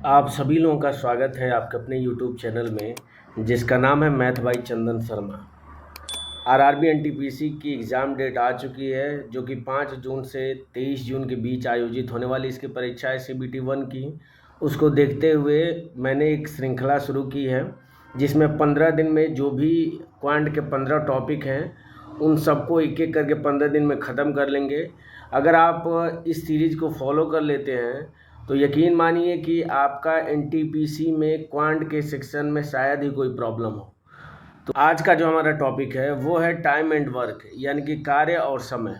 आप सभी लोगों का स्वागत है आपके अपने YouTube चैनल में जिसका नाम है math by Chandan Sharma. RRB NTPC की एग्ज़ाम डेट आ चुकी है जो कि 5 जून से 23 जून के बीच आयोजित होने वाली इसकी परीक्षा है CBT 1 की। उसको देखते हुए मैंने एक श्रृंखला शुरू की है जिसमें 15 दिन में जो भी क्वांट के 15 टॉपिक हैं उन सबको एक एक करके 15 दिन में ख़त्म कर लेंगे। अगर आप इस सीरीज़ को फॉलो कर लेते हैं तो यकीन मानिए कि आपका एनटीपीसी में क्वांट के सेक्शन में शायद ही कोई प्रॉब्लम हो। तो आज का जो हमारा टॉपिक है वो है टाइम एंड वर्क, यानी कि कार्य और समय।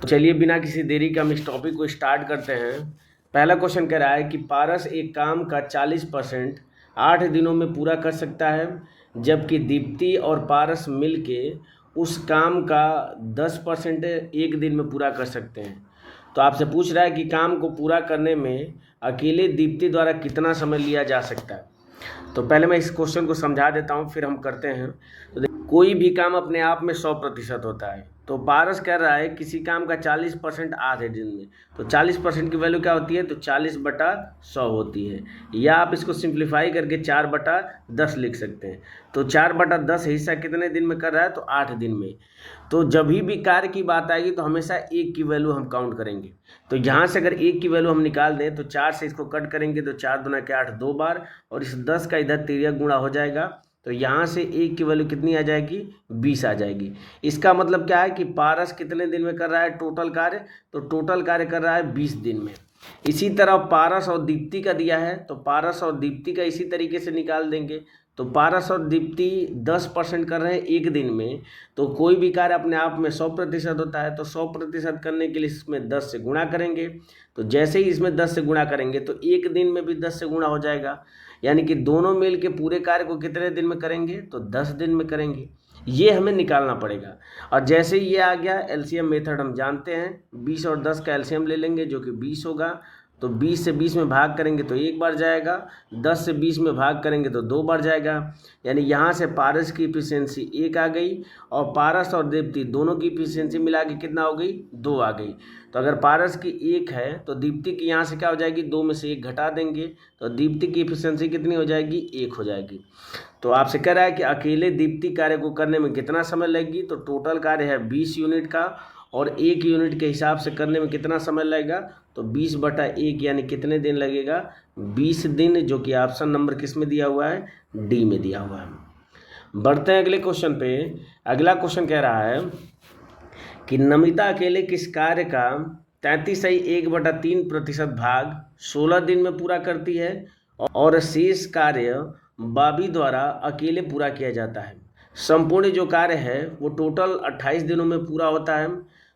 तो चलिए बिना किसी देरी के हम इस टॉपिक को स्टार्ट करते हैं। पहला क्वेश्चन कह रहा है कि पारस एक काम का 40% 8 दिनों में पूरा कर सकता है, जबकि दीप्ति और पारस मिलके उस काम का 10% एक दिन में पूरा कर सकते हैं। तो आपसे पूछ रहा है कि काम को पूरा करने में अकेले दीप्ति द्वारा कितना समय लिया जा सकता है। तो पहले मैं इस क्वेश्चन को समझा देता हूँ, फिर हम करते हैं। तो कोई भी काम अपने आप में 100% होता है। तो पारस कह रहा है किसी काम का 40% आधे दिन में, तो 40% की वैल्यू क्या होती है, तो 40/100 होती है। या आप इसको सिंप्लीफाई करके 4/10 लिख सकते हैं। तो 4/10 हिस्सा कितने दिन में कर रहा है, तो 8 दिन में। तो जब भी कार्य की बात आएगी तो हमेशा एक की वैल्यू हम काउंट करेंगे। तो यहाँ से अगर एक की वैल्यू हम निकाल दें तो 4 से इसको कट करेंगे तो 4 दूना के 8 2 बार, और इस 10 का इधर तिर्यक गुणा हो जाएगा। तो यहाँ से एक की वैल्यू कितनी आ जाएगी, 20 आ जाएगी। इसका मतलब क्या है कि पारस कितने दिन में कर रहा है टोटल कार्य, तो टोटल कार्य कर रहा है 20 दिन में। इसी तरह पारस और दीप्ति का दिया है तो पारस और दीप्ति का इसी तरीके से निकाल देंगे। तो पारस और दीप्ति 10% कर रहे हैं एक दिन में। तो कोई भी कार्य अपने आप में 100% होता है, तो 100% करने के लिए इसमें 10 से गुणा करेंगे। तो जैसे ही इसमें 10 से गुणा करेंगे तो एक दिन में भी 10 से गुणा हो जाएगा, यानी कि दोनों मिल के पूरे कार्य को कितने दिन में करेंगे, तो 10 दिन में करेंगे। ये हमें निकालना पड़ेगा। और जैसे ही ये आ गया, एलसीएम मेथड हम जानते हैं, 20 और 10 का एलसीएम ले लेंगे जो कि 20 होगा। तो 20 से 20 में भाग करेंगे तो एक बार जाएगा, 10 से 20 में भाग करेंगे तो 2 बार जाएगा। यानी यहाँ से पारस की इफिशियंसी 1 आ गई, और पारस और दीप्ति दोनों की इफिशियंसी मिला के कितना हो गई, 2 आ गई। तो अगर पारस की 1 है तो दीप्ति की यहाँ से क्या हो जाएगी, 2 में से 1 घटा देंगे तो दीप्ति की इफिशियंसी कितनी हो जाएगी, 1 हो जाएगी। तो आपसे कह रहा है कि अकेले दीप्ति कार्य को करने में कितना समय लगेगी, तो टोटल कार्य है 20 यूनिट का, और 1 यूनिट के हिसाब से करने में कितना समय लगेगा, तो 20/1 यानी कितने दिन लगेगा, 20 दिन, जो कि ऑप्शन नंबर किस में दिया हुआ है, डी में दिया हुआ है। बढ़ते हैं अगले क्वेश्चन पे। अगला क्वेश्चन कह रहा है कि नमिता अकेले किस कार्य का 33.1/3% भाग 16 दिन में पूरा करती है, और शेष कार्य बॉबी द्वारा अकेले पूरा किया जाता है। संपूर्ण जो कार्य है वो टोटल 28 दिनों में पूरा होता है।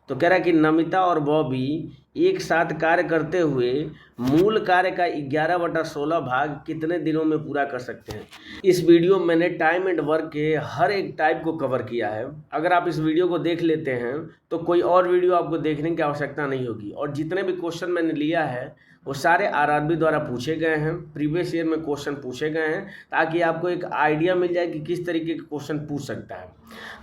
तो कह रहा है कि नमिता और बॉबी एक साथ कार्य करते हुए मूल कार्य का 11/16 भाग कितने दिनों में पूरा कर सकते हैं। इस वीडियो में मैंने टाइम एंड वर्क के हर एक टाइप को कवर किया है। अगर आप इस वीडियो को देख लेते हैं तो कोई और वीडियो आपको देखने की आवश्यकता नहीं होगी। और जितने भी क्वेश्चन मैंने लिया है वो सारे आरआरबी द्वारा पूछे गए हैं, प्रीवियस ईयर में क्वेश्चन पूछे गए हैं, ताकि आपको एक आइडिया मिल जाए कि किस तरीके के क्वेश्चन पूछ सकता है।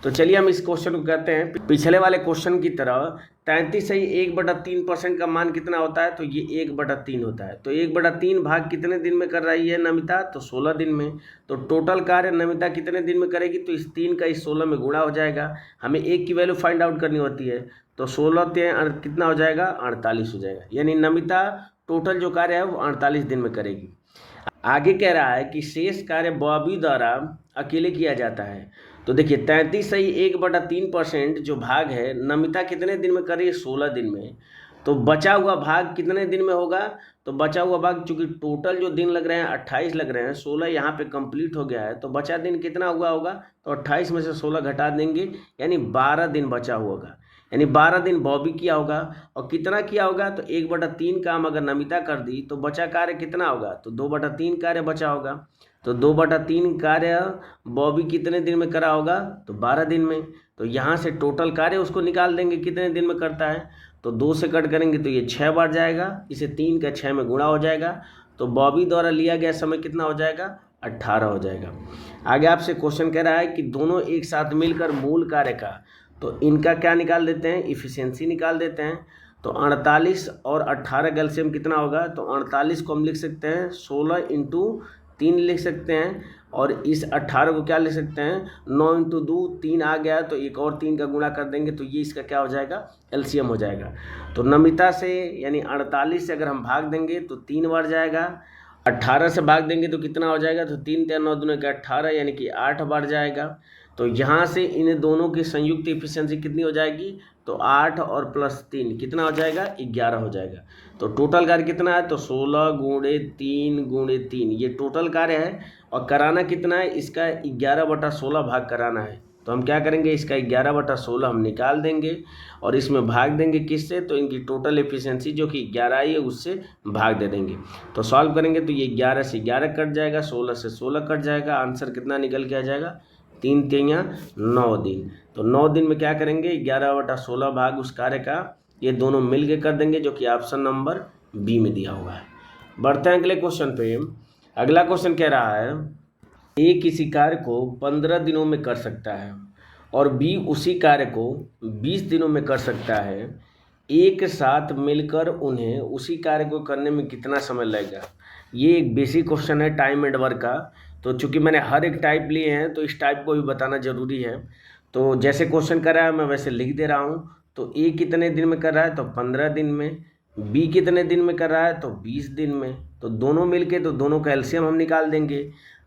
तो चलिए हम इस क्वेश्चन को करते हैं। पिछले वाले क्वेश्चन की तरह 33.1/3% का मान कितना होता है, तो ये 1/3 होता है। तो 1/3 भाग कितने दिन में कर रही है नमिता, तो 16 दिन में। तो टोटल कार्य नमिता कितने दिन में करेगी, तो इस 3 का इस 16 में गुणा हो जाएगा। हमें एक की वैल्यू फाइंड आउट करनी होती है, तो 16 कितना हो जाएगा, 48 हो जाएगा। यानी नमिता टोटल जो कार्य है वो 48 दिन में करेगी। आगे कह रहा है कि शेष कार्य बॉबी द्वारा अकेले किया जाता है। तो देखिए 33.1/3% जो भाग है नमिता कितने दिन में करेगी, 16 दिन में। तो बचा हुआ भाग कितने दिन में होगा, तो बचा हुआ भाग चूंकि टोटल जो दिन लग रहे हैं 28 लग रहे हैं, 16 यहाँ पे कंप्लीट हो गया है, तो बचा दिन कितना हुआ होगा, तो 28 में से 16 घटा देंगे, यानी 12 दिन बचा हुआ होगा। यानी 12 दिन बॉबी किया होगा। और कितना किया होगा, तो 1/3 काम अगर नमिता कर दी तो बचा कार्य कितना होगा, तो 2/3 कार्य बचा होगा। तो 2/3 कार्य बॉबी कितने दिन में करा होगा, तो 12 दिन में। तो यहाँ से टोटल कार्य उसको निकाल देंगे कितने दिन में करता है, तो 2 से कट करेंगे तो ये 6 बार जाएगा, इसे 3 का 6 में गुणा हो जाएगा। तो बॉबी द्वारा लिया गया समय कितना हो जाएगा, 18 हो जाएगा। आगे आपसे क्वेश्चन कह रहा है कि दोनों एक साथ मिलकर मूल कार्य का, तो इनका क्या निकाल देते हैं, इफिशियंसी निकाल देते हैं। तो 48 और 18 का एलसीएम कितना होगा, तो 48 को हम लिख सकते हैं 16 इंटू 3 लिख सकते हैं, और इस 18 को क्या लिख सकते हैं 9 इंटू 2, 3 आ गया तो एक और 3 का गुणा कर देंगे तो ये इसका क्या हो जाएगा, एलसीएम हो जाएगा। तो नमिता से यानी 48 से अगर हम भाग देंगे तो 3 बार जाएगा, 18 से भाग देंगे तो कितना हो जाएगा, तो 3 3 9 दूनी का 18 यानी कि 8 बार जाएगा। तो यहाँ से इन दोनों की संयुक्त एफिशिएंसी कितनी हो जाएगी, तो 8 और प्लस 3 कितना हो जाएगा, 11 हो जाएगा। तो टोटल कार्य कितना है, तो 16 गुणे 3 गुणे 3 ये टोटल कार्य है, और कराना कितना है, इसका 11/16 भाग कराना है। तो हम क्या करेंगे, इसका 11/16 हम निकाल देंगे और इसमें भाग देंगे किससे, तो इनकी टोटल एफिशिएंसी जो कि 11 आई है उससे भाग दे देंगे। तो सॉल्व करेंगे तो ये 11 से 11 कट जाएगा, 16 से 16 कट जाएगा, आंसर कितना निकल के आ जाएगा, 3 तिया 9 दिन। तो 9 दिन में क्या करेंगे, 11/16 भाग उस कार्य का ये दोनों मिल के कर देंगे, जो कि ऑप्शन नंबर बी में दिया हुआ है। बढ़ते हैं अगले क्वेश्चन पे। अगला क्वेश्चन कह रहा है ए किसी कार्य को 15 दिनों में कर सकता है और बी उसी कार्य को 20 दिनों में कर सकता है। एक साथ मिलकर उन्हें उसी कार्य को करने में कितना समय लगेगा। ये एक बेसिक क्वेश्चन है टाइम एंड वर्क का। तो चूंकि मैंने हर एक टाइप लिए हैं तो इस टाइप को भी बताना ज़रूरी है। तो जैसे क्वेश्चन कर रहा है मैं वैसे लिख दे रहा हूँ। तो ए कितने दिन में कर रहा है, तो 15 दिन में। बी कितने दिन में कर रहा है, तो 20 दिन में। तो दोनों मिलके तो दोनों का एलसीएम हम निकाल देंगे।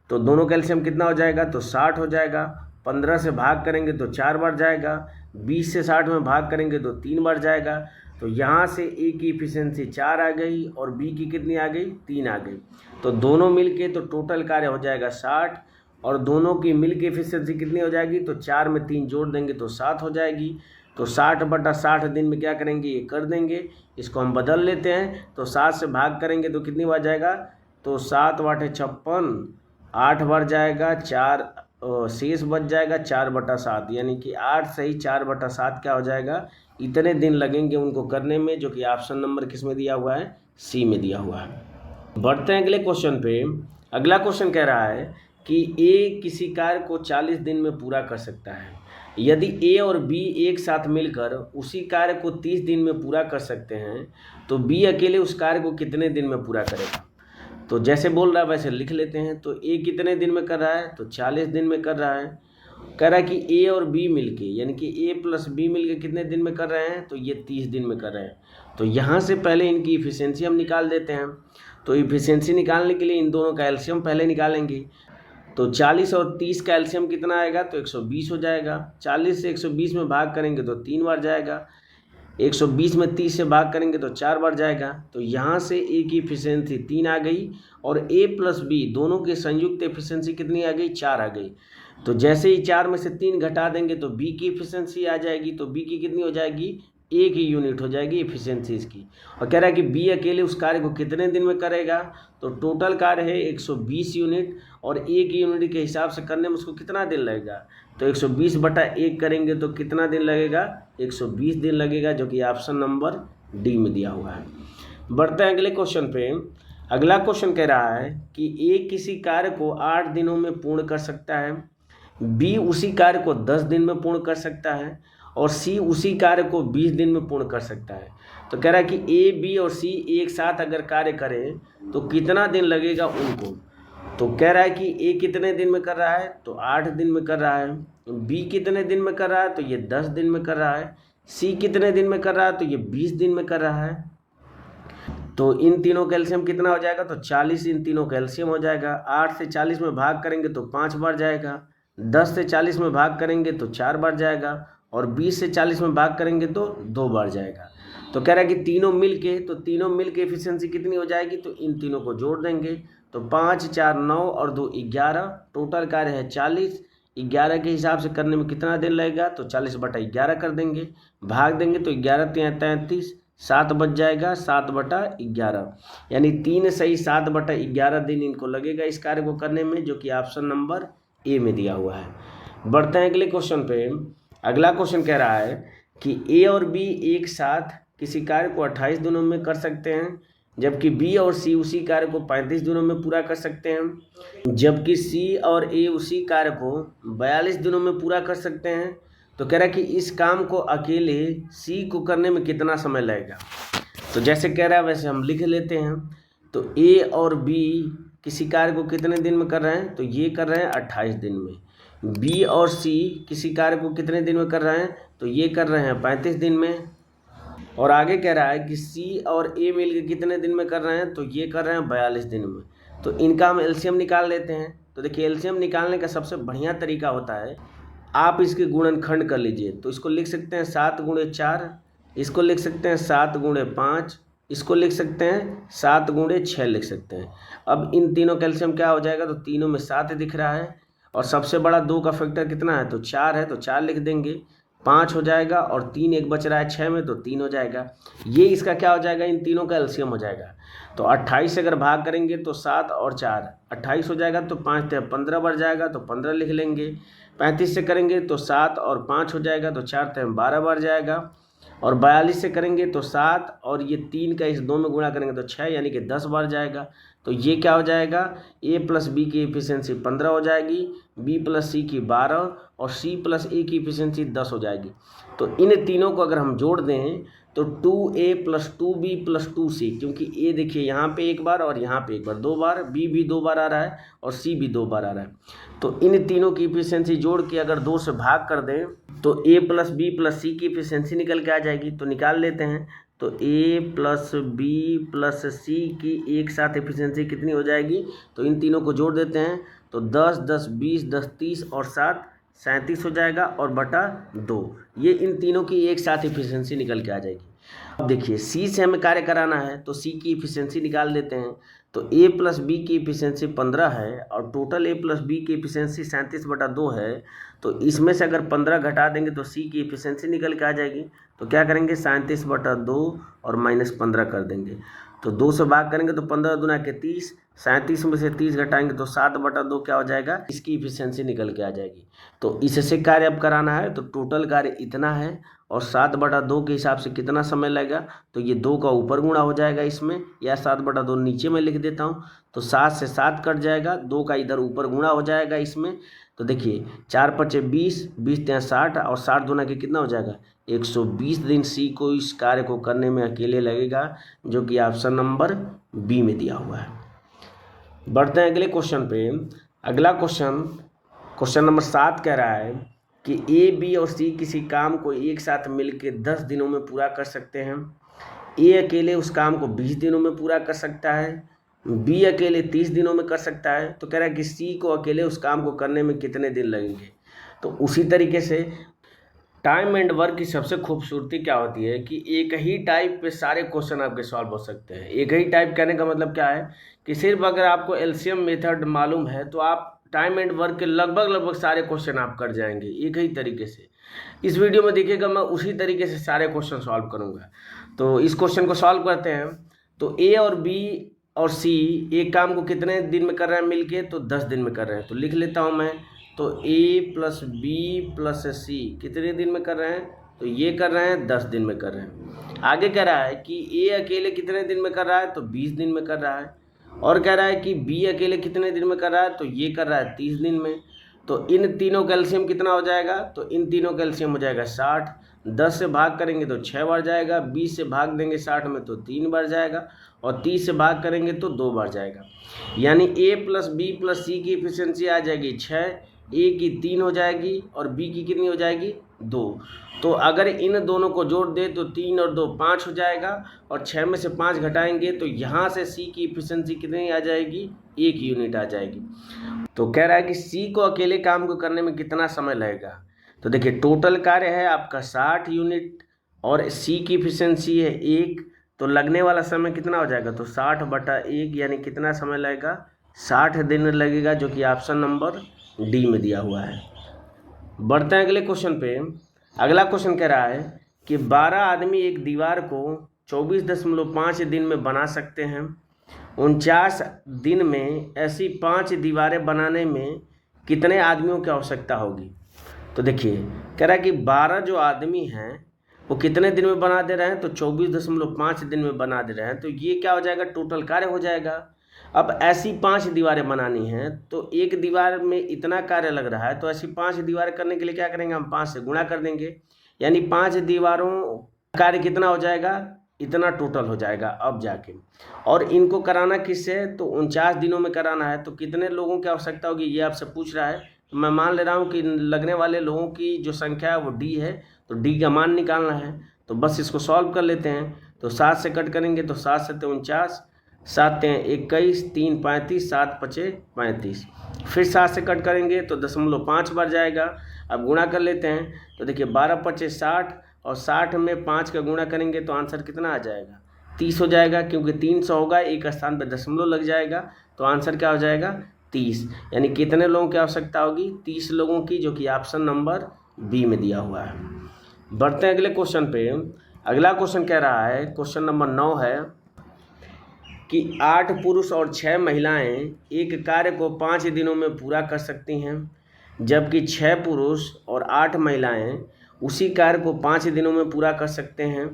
तो दोनों का एलसीएम कितना हो जाएगा, तो 60 हो जाएगा। 15 से भाग करेंगे तो 4 बार जाएगा, 20 से 60 में भाग करेंगे तो 3 बार जाएगा। तो यहाँ से ए की एफिशिएंसी 4 आ गई और बी की कितनी आ गई, 3 आ गई। तो दोनों मिलके तो टोटल कार्य हो जाएगा 60, और दोनों की मिल की एफिशिएंसी कितनी हो जाएगी, तो 4 में 3 जोड़ देंगे तो 7 हो जाएगी। तो 60/60 दिन में क्या करेंगे, ये कर देंगे। इसको हम बदल लेते हैं। तो 7 से भाग करेंगे तो कितनी बार जाएगा, तो 7 × 8 = 56, 8 बार जाएगा, 4 शेष बच जाएगा 4/7, यानी कि 8 सही 4/7 क्या हो जाएगा, इतने दिन लगेंगे उनको करने में, जो कि ऑप्शन नंबर किस में दिया हुआ है, सी में दिया हुआ है। बढ़ते हैं अगले क्वेश्चन पे। अगला क्वेश्चन कह रहा है कि ए किसी कार्य को 40 दिन में पूरा कर सकता है। यदि ए और बी एक साथ मिलकर उसी कार्य को 30 दिन में पूरा कर सकते हैं तो बी अकेले उस कार्य को कितने दिन में पूरा करेगा। तो जैसे बोल रहा है वैसे लिख लेते हैं। तो ए कितने दिन में कर रहा है, तो 40 दिन में कर रहा है। कह रहा है कि ए और बी मिलके यानी कि ए प्लस बी मिलके कितने दिन में कर रहे हैं, तो ये 30 दिन में कर रहे हैं। तो यहाँ से पहले इनकी इफिशिएंसी हम निकाल देते हैं। तो इफिशिएंसी निकालने के लिए इन दोनों का एलसीएम पहले निकालेंगे। तो 40 और 30 का एलसीएम कितना आएगा, तो 120 हो जाएगा। 40 से 120 में भाग करेंगे तो 3 बार जाएगा। 120 में 30 से भाग करेंगे तो 4 बार जाएगा। तो यहाँ से ए की एफिशिएंसी 3 आ गई और ए प्लस बी दोनों की संयुक्त एफिशिएंसी कितनी आ गई, 4 आ गई। तो जैसे ही 4 में से 3 घटा देंगे तो बी की एफिशिएंसी आ जाएगी। तो बी की कितनी हो जाएगी, 1 ही यूनिट हो जाएगी एफिशिएंसी इसकी। और कह रहा है कि बी अकेले उस कार्य को कितने दिन में करेगा। तो टोटल कार्य है 120 यूनिट और 1 यूनिट के हिसाब से करने में उसको कितना दिन लगेगा, तो 120/1 करेंगे तो कितना दिन लगेगा, 120 दिन लगेगा, जो कि ऑप्शन नंबर डी में दिया हुआ है। बढ़ते हैं अगले क्वेश्चन पे। अगला क्वेश्चन कह रहा है कि ए किसी कार्य को 8 दिनों में पूर्ण कर सकता है, बी उसी कार्य को 10 दिन में पूर्ण कर सकता है और सी उसी कार्य को 20 दिन में पूर्ण कर सकता है। तो कह रहा है कि ए, बी और सी एक साथ अगर कार्य करें तो कितना दिन लगेगा उनको। तो कह रहा है कि ए कितने दिन में कर रहा है, तो 8 दिन में कर रहा है। बी कितने दिन में कर रहा है, तो ये 10 दिन में कर रहा है। सी कितने दिन में कर रहा है, तो ये 20 दिन में कर रहा है। तो इन तीनों का एलसीएम कितना हो जाएगा, तो 40 इन तीनों का एलसीएम हो जाएगा। 8 से 40 में भाग करेंगे तो 5 बार जाएगा। 10 से 40 में भाग करेंगे तो 4 बार जाएगा और 20 से 40 में भाग करेंगे तो 2 बार जाएगा। तो कह रहा है कि तीनों मिल के एफिशिएंसी कितनी हो जाएगी, तो इन तीनों को जोड़ देंगे। तो 5 4 9 और 2 11, टोटल कार्य है 40। 11 के हिसाब से करने में कितना दिन लगेगा, तो 40/11 कर देंगे, भाग देंगे तो 11 × 33, 7 बच जाएगा, 7/11 यानी 3 सही 7/11 दिन इनको लगेगा इस कार्य को करने में, जो कि ऑप्शन नंबर ए में दिया हुआ है। बढ़ते हैं अगले क्वेश्चन पे। अगला क्वेश्चन कह रहा है कि ए और बी एक साथ किसी कार्य को 28 दिनों में कर सकते हैं, जबकि बी और सी उसी कार्य को 35 दिनों में पूरा कर सकते हैं। जबकि सी और ए उसी कार्य को 42 दिनों में पूरा कर सकते हैं। तो कह रहा है कि इस काम को अकेले सी को करने में कितना समय लगेगा। तो जैसे कह रहा है वैसे हम लिख लेते हैं। तो ए और बी किसी कार्य को कितने दिन में कर रहे हैं, तो ये कर रहे हैं 28 दिन में। बी और सी किसी कार्य को कितने दिन में कर रहे हैं, तो ये कर रहे हैं 35 दिन में। और आगे कह रहा है कि सी और ए मिलकर कितने दिन में कर रहे हैं, तो ये कर रहे हैं 42 दिन में। तो इनका हम एलसीएम निकाल लेते हैं। तो देखिए एलसीएम निकालने का सबसे बढ़िया तरीका होता है, आप इसके गुणनखंड कर लीजिए। तो इसको लिख सकते हैं 7 गुणे 4, इसको लिख सकते हैं 7 गुणे 5, इसको लिख सकते हैं 7 गुणे 6 लिख सकते हैं। अब इन तीनों का एलसीएम क्या हो जाएगा, तो तीनों में 7 दिख रहा है और सबसे बड़ा 2 का फैक्टर कितना है, तो 4 है, तो 4 लिख देंगे। 5 हो जाएगा और 3 एक बच रहा है 6 में, तो 3 हो जाएगा। ये इसका क्या हो जाएगा, इन तीनों का एलसीएम हो जाएगा। तो 28 से अगर भाग करेंगे तो 7 और 4 28 हो जाएगा, तो 5 15 बढ़ जाएगा, तो 15 लिख लेंगे। 35 से करेंगे तो 7 और 5 हो जाएगा, तो 4 12 बढ़ जाएगा। और 42 से करेंगे तो 7 और ये 3 का इस 2 में गुणा करेंगे तो 6 यानी कि 10 बढ़ जाएगा। तो ये क्या हो जाएगा, ए प्लस बी की एफिशिएंसी 15 हो जाएगी, बी प्लस सी की 12 और सी प्लस ए की एफिशिएंसी 10 हो जाएगी। तो इन तीनों को अगर हम जोड़ दें तो 2a plus 2b plus 2c, क्योंकि a देखिए यहाँ पे एक बार और यहाँ पे एक बार, 2 बार, b भी 2 बार आ रहा है और c भी 2 बार आ रहा है। तो इन तीनों की एफिशिएंसी जोड़ के अगर 2 से भाग कर दें तो a प्लस बी प्लस सी की एफिशिएंसी निकल के आ जाएगी। तो निकाल लेते हैं। तो a प्लस बी प्लस सी की एक साथ एफिशिएंसी कितनी हो जाएगी, तो इन तीनों को जोड़ देते हैं। तो 10 10 20 10 30 और 7 37 हो जाएगा और बटा 2, ये इन तीनों की एक साथ एफिशिएंसी निकल के आ जाएगी। अब देखिए सी से हमें कार्य कराना है तो सी की एफिशिएंसी निकाल लेते हैं। तो a प्लस बी की एफिशिएंसी 15 है और टोटल a प्लस बी की एफिशिएंसी 37/2 है। तो इसमें से अगर 15 घटा देंगे तो c की एफिशिएंसी निकल के आ जाएगी। तो क्या करेंगे, 37/2 और -15 कर देंगे। तो 2 से भाग करेंगे तो 15 दूना के 30, 37 में से 30 घटाएंगे तो 7/2 क्या हो जाएगा, इसकी एफिशिएंसी निकल के आ जाएगी। तो इससे कार्य अब कराना है तो टोटल कार्य इतना है और 7/2 के हिसाब से कितना समय लगेगा, तो ये 2 का ऊपर गुणा हो जाएगा इसमें, या 7/2 नीचे में लिख देता हूँ। तो 7 से 7 कट जाएगा, 2 का इधर ऊपर गुणा हो जाएगा इसमें। तो देखिए 4 5 20, 20 60 और 60 दूना के कितना हो जाएगा, 120 दिन सी को इस कार्य को करने में अकेले लगेगा, जो कि ऑप्शन नंबर बी में दिया हुआ है। बढ़ते हैं अगले क्वेश्चन पे। अगला क्वेश्चन नंबर 7 कह रहा है कि ए बी और सी किसी काम को एक साथ मिलकर 10 दिनों में पूरा कर सकते हैं। ए अकेले उस काम को 20 दिनों में पूरा कर सकता है, बी अकेले 30 दिनों में कर सकता है। तो कह रहा है कि सी को अकेले उस काम को करने में कितने दिन लगेंगे। तो उसी तरीके से टाइम एंड वर्क की सबसे खूबसूरती क्या होती है कि एक ही टाइप पे सारे क्वेश्चन आपके सॉल्व हो सकते हैं। एक ही टाइप कहने का मतलब क्या है कि सिर्फ अगर आपको एलसीएम मेथड मालूम है तो आप टाइम एंड वर्क के लगभग सारे क्वेश्चन आप कर जाएंगे एक ही तरीके से। इस वीडियो में देखिएगा मैं उसी तरीके से सारे क्वेश्चन सॉल्व करूँगा। तो इस क्वेश्चन को सॉल्व करते हैं। तो ए और बी और सी एक काम को कितने दिन में कर रहे हैं मिलके, तो 10 दिन में कर रहे हैं। तो लिख लेता हूँ मैं। तो a प्लस बी प्लस सी कितने दिन में कर रहे हैं, तो ये कर रहे हैं 10 दिन में कर रहे हैं। आगे कह रहा है कि a अकेले कितने दिन में कर रहा है, तो 20 दिन में कर रहा है। और कह रहा है कि b अकेले कितने दिन में कर रहा है, तो ये कर रहा है 30 दिन में। तो इन तीनों का एलसीएम कितना हो जाएगा, तो इन तीनों का एलसीएम हो जाएगा 60। 10 से भाग करेंगे तो 6 बढ़ जाएगा, 20 से भाग देंगे 60 में तो 3 बढ़ जाएगा और 30 से भाग करेंगे तो 2 बढ़ जाएगा। यानी a प्लस बी प्लस सी की एफिशिएंसी आ जाएगी 6, ए की 3 हो जाएगी और बी की कितनी हो जाएगी 2। तो अगर इन दोनों को जोड़ दे तो 3 और 2 5 हो जाएगा और 6 में से 5 घटाएंगे तो यहाँ से सी की एफिशिएंसी कितनी आ जाएगी, 1 यूनिट आ जाएगी। तो कह रहा है कि सी को अकेले काम को करने में कितना समय लगेगा। तो देखिए टोटल कार्य है आपका 60 यूनिट और सी की एफिशिएंसी है 1, तो लगने वाला समय कितना हो जाएगा, तो 60/1 यानी कितना समय लगेगा, 60 दिन लगेगा, जो कि ऑप्शन नंबर डी में दिया हुआ है। बढ़ते हैं अगले क्वेश्चन पे। अगला क्वेश्चन कह रहा है कि 12 आदमी एक दीवार को 24.5 दिन में बना सकते हैं। 49 दिन में ऐसी 5 दीवारें बनाने में कितने आदमियों की आवश्यकता होगी। तो देखिए कह रहा है कि 12 जो आदमी हैं वो कितने दिन में बना दे रहे हैं, तो 24.5 दिन में बना दे रहे हैं। तो ये क्या हो जाएगा, टोटल कार्य हो जाएगा। अब ऐसी 5 दीवारें बनानी हैं, तो एक दीवार में इतना कार्य लग रहा है, तो ऐसी 5 दीवारें करने के लिए क्या करेंगे, हम 5 से गुणा कर देंगे, यानी 5 दीवारों कार्य कितना हो जाएगा, इतना टोटल हो जाएगा अब जाके। और इनको कराना किससे है, तो 49 दिनों में कराना है। तो कितने लोगों की आवश्यकता होगी, ये आपसे पूछ रहा है। तो मैं मान ले रहा हूँ कि लगने वाले लोगों की जो संख्या है वो डी है, तो डी का मान निकालना है। तो बस इसको सॉल्व कर लेते हैं। तो 7 से कट करेंगे तो 7 7 49, 7 21, 3 35, 7 5 35। फिर 7 से कट करेंगे तो 0.5 बार जाएगा। अब गुणा कर लेते हैं, तो देखिए 12 5 60, और 60 में 5 का गुणा करेंगे तो आंसर कितना आ जाएगा, 30 हो जाएगा। क्योंकि 300 होगा, एक स्थान पर दशमलव लग जाएगा, तो आंसर क्या हो जाएगा, 30। यानी कितने लोगों की आवश्यकता होगी, 30 लोगों की, जो कि ऑप्शन नंबर बी में दिया हुआ है। बढ़ते हैं अगले क्वेश्चन पे। अगला क्वेश्चन कह रहा है, क्वेश्चन नंबर 9 है कि 8 पुरुष और 6 महिलाएं एक कार्य को 5 दिनों में पूरा कर सकती हैं, जबकि 6 पुरुष और 8 महिलाएं उसी कार्य को 5 दिनों में पूरा कर सकते हैं।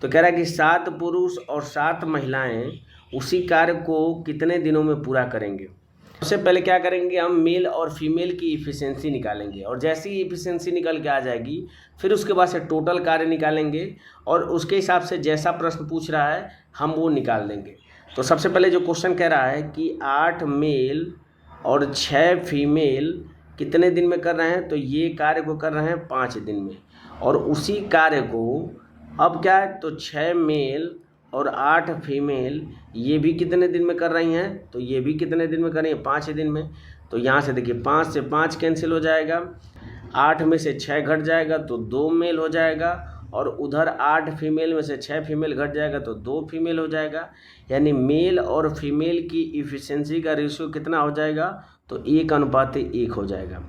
तो कह रहा है कि 7 पुरुष और 7 महिलाएं उसी कार्य को कितने दिनों में पूरा करेंगे। सबसे पहले क्या करेंगे, हम मेल और फीमेल की इफ़िशियंसी निकालेंगे, और जैसे ही इफ़िशियंसी निकल के आ जाएगी फिर उसके बाद से टोटल कार्य निकालेंगे, और उसके हिसाब से जैसा प्रश्न पूछ रहा है हम वो निकाल देंगे। तो सबसे पहले जो क्वेश्चन कह रहा है कि 8 मेल और 6 फीमेल कितने दिन में कर रहे हैं, तो ये कार्य को कर रहे हैं 5 दिन में। और उसी कार्य को अब क्या है, तो 6 मेल और 8 फीमेल ये भी कितने दिन में कर रही हैं, तो ये भी कितने दिन में कर रही हैं, 5 दिन में। तो यहाँ से देखिए 5 से 5 कैंसिल हो जाएगा, 8 में से 6 घट जाएगा तो 2 मेल हो जाएगा, और उधर 8 फीमेल में से 6 फीमेल घट जाएगा तो 2 फीमेल हो जाएगा। यानी मेल और फीमेल की इफ़िशियंसी का रेशियो कितना हो जाएगा, तो 1:1 हो जाएगा।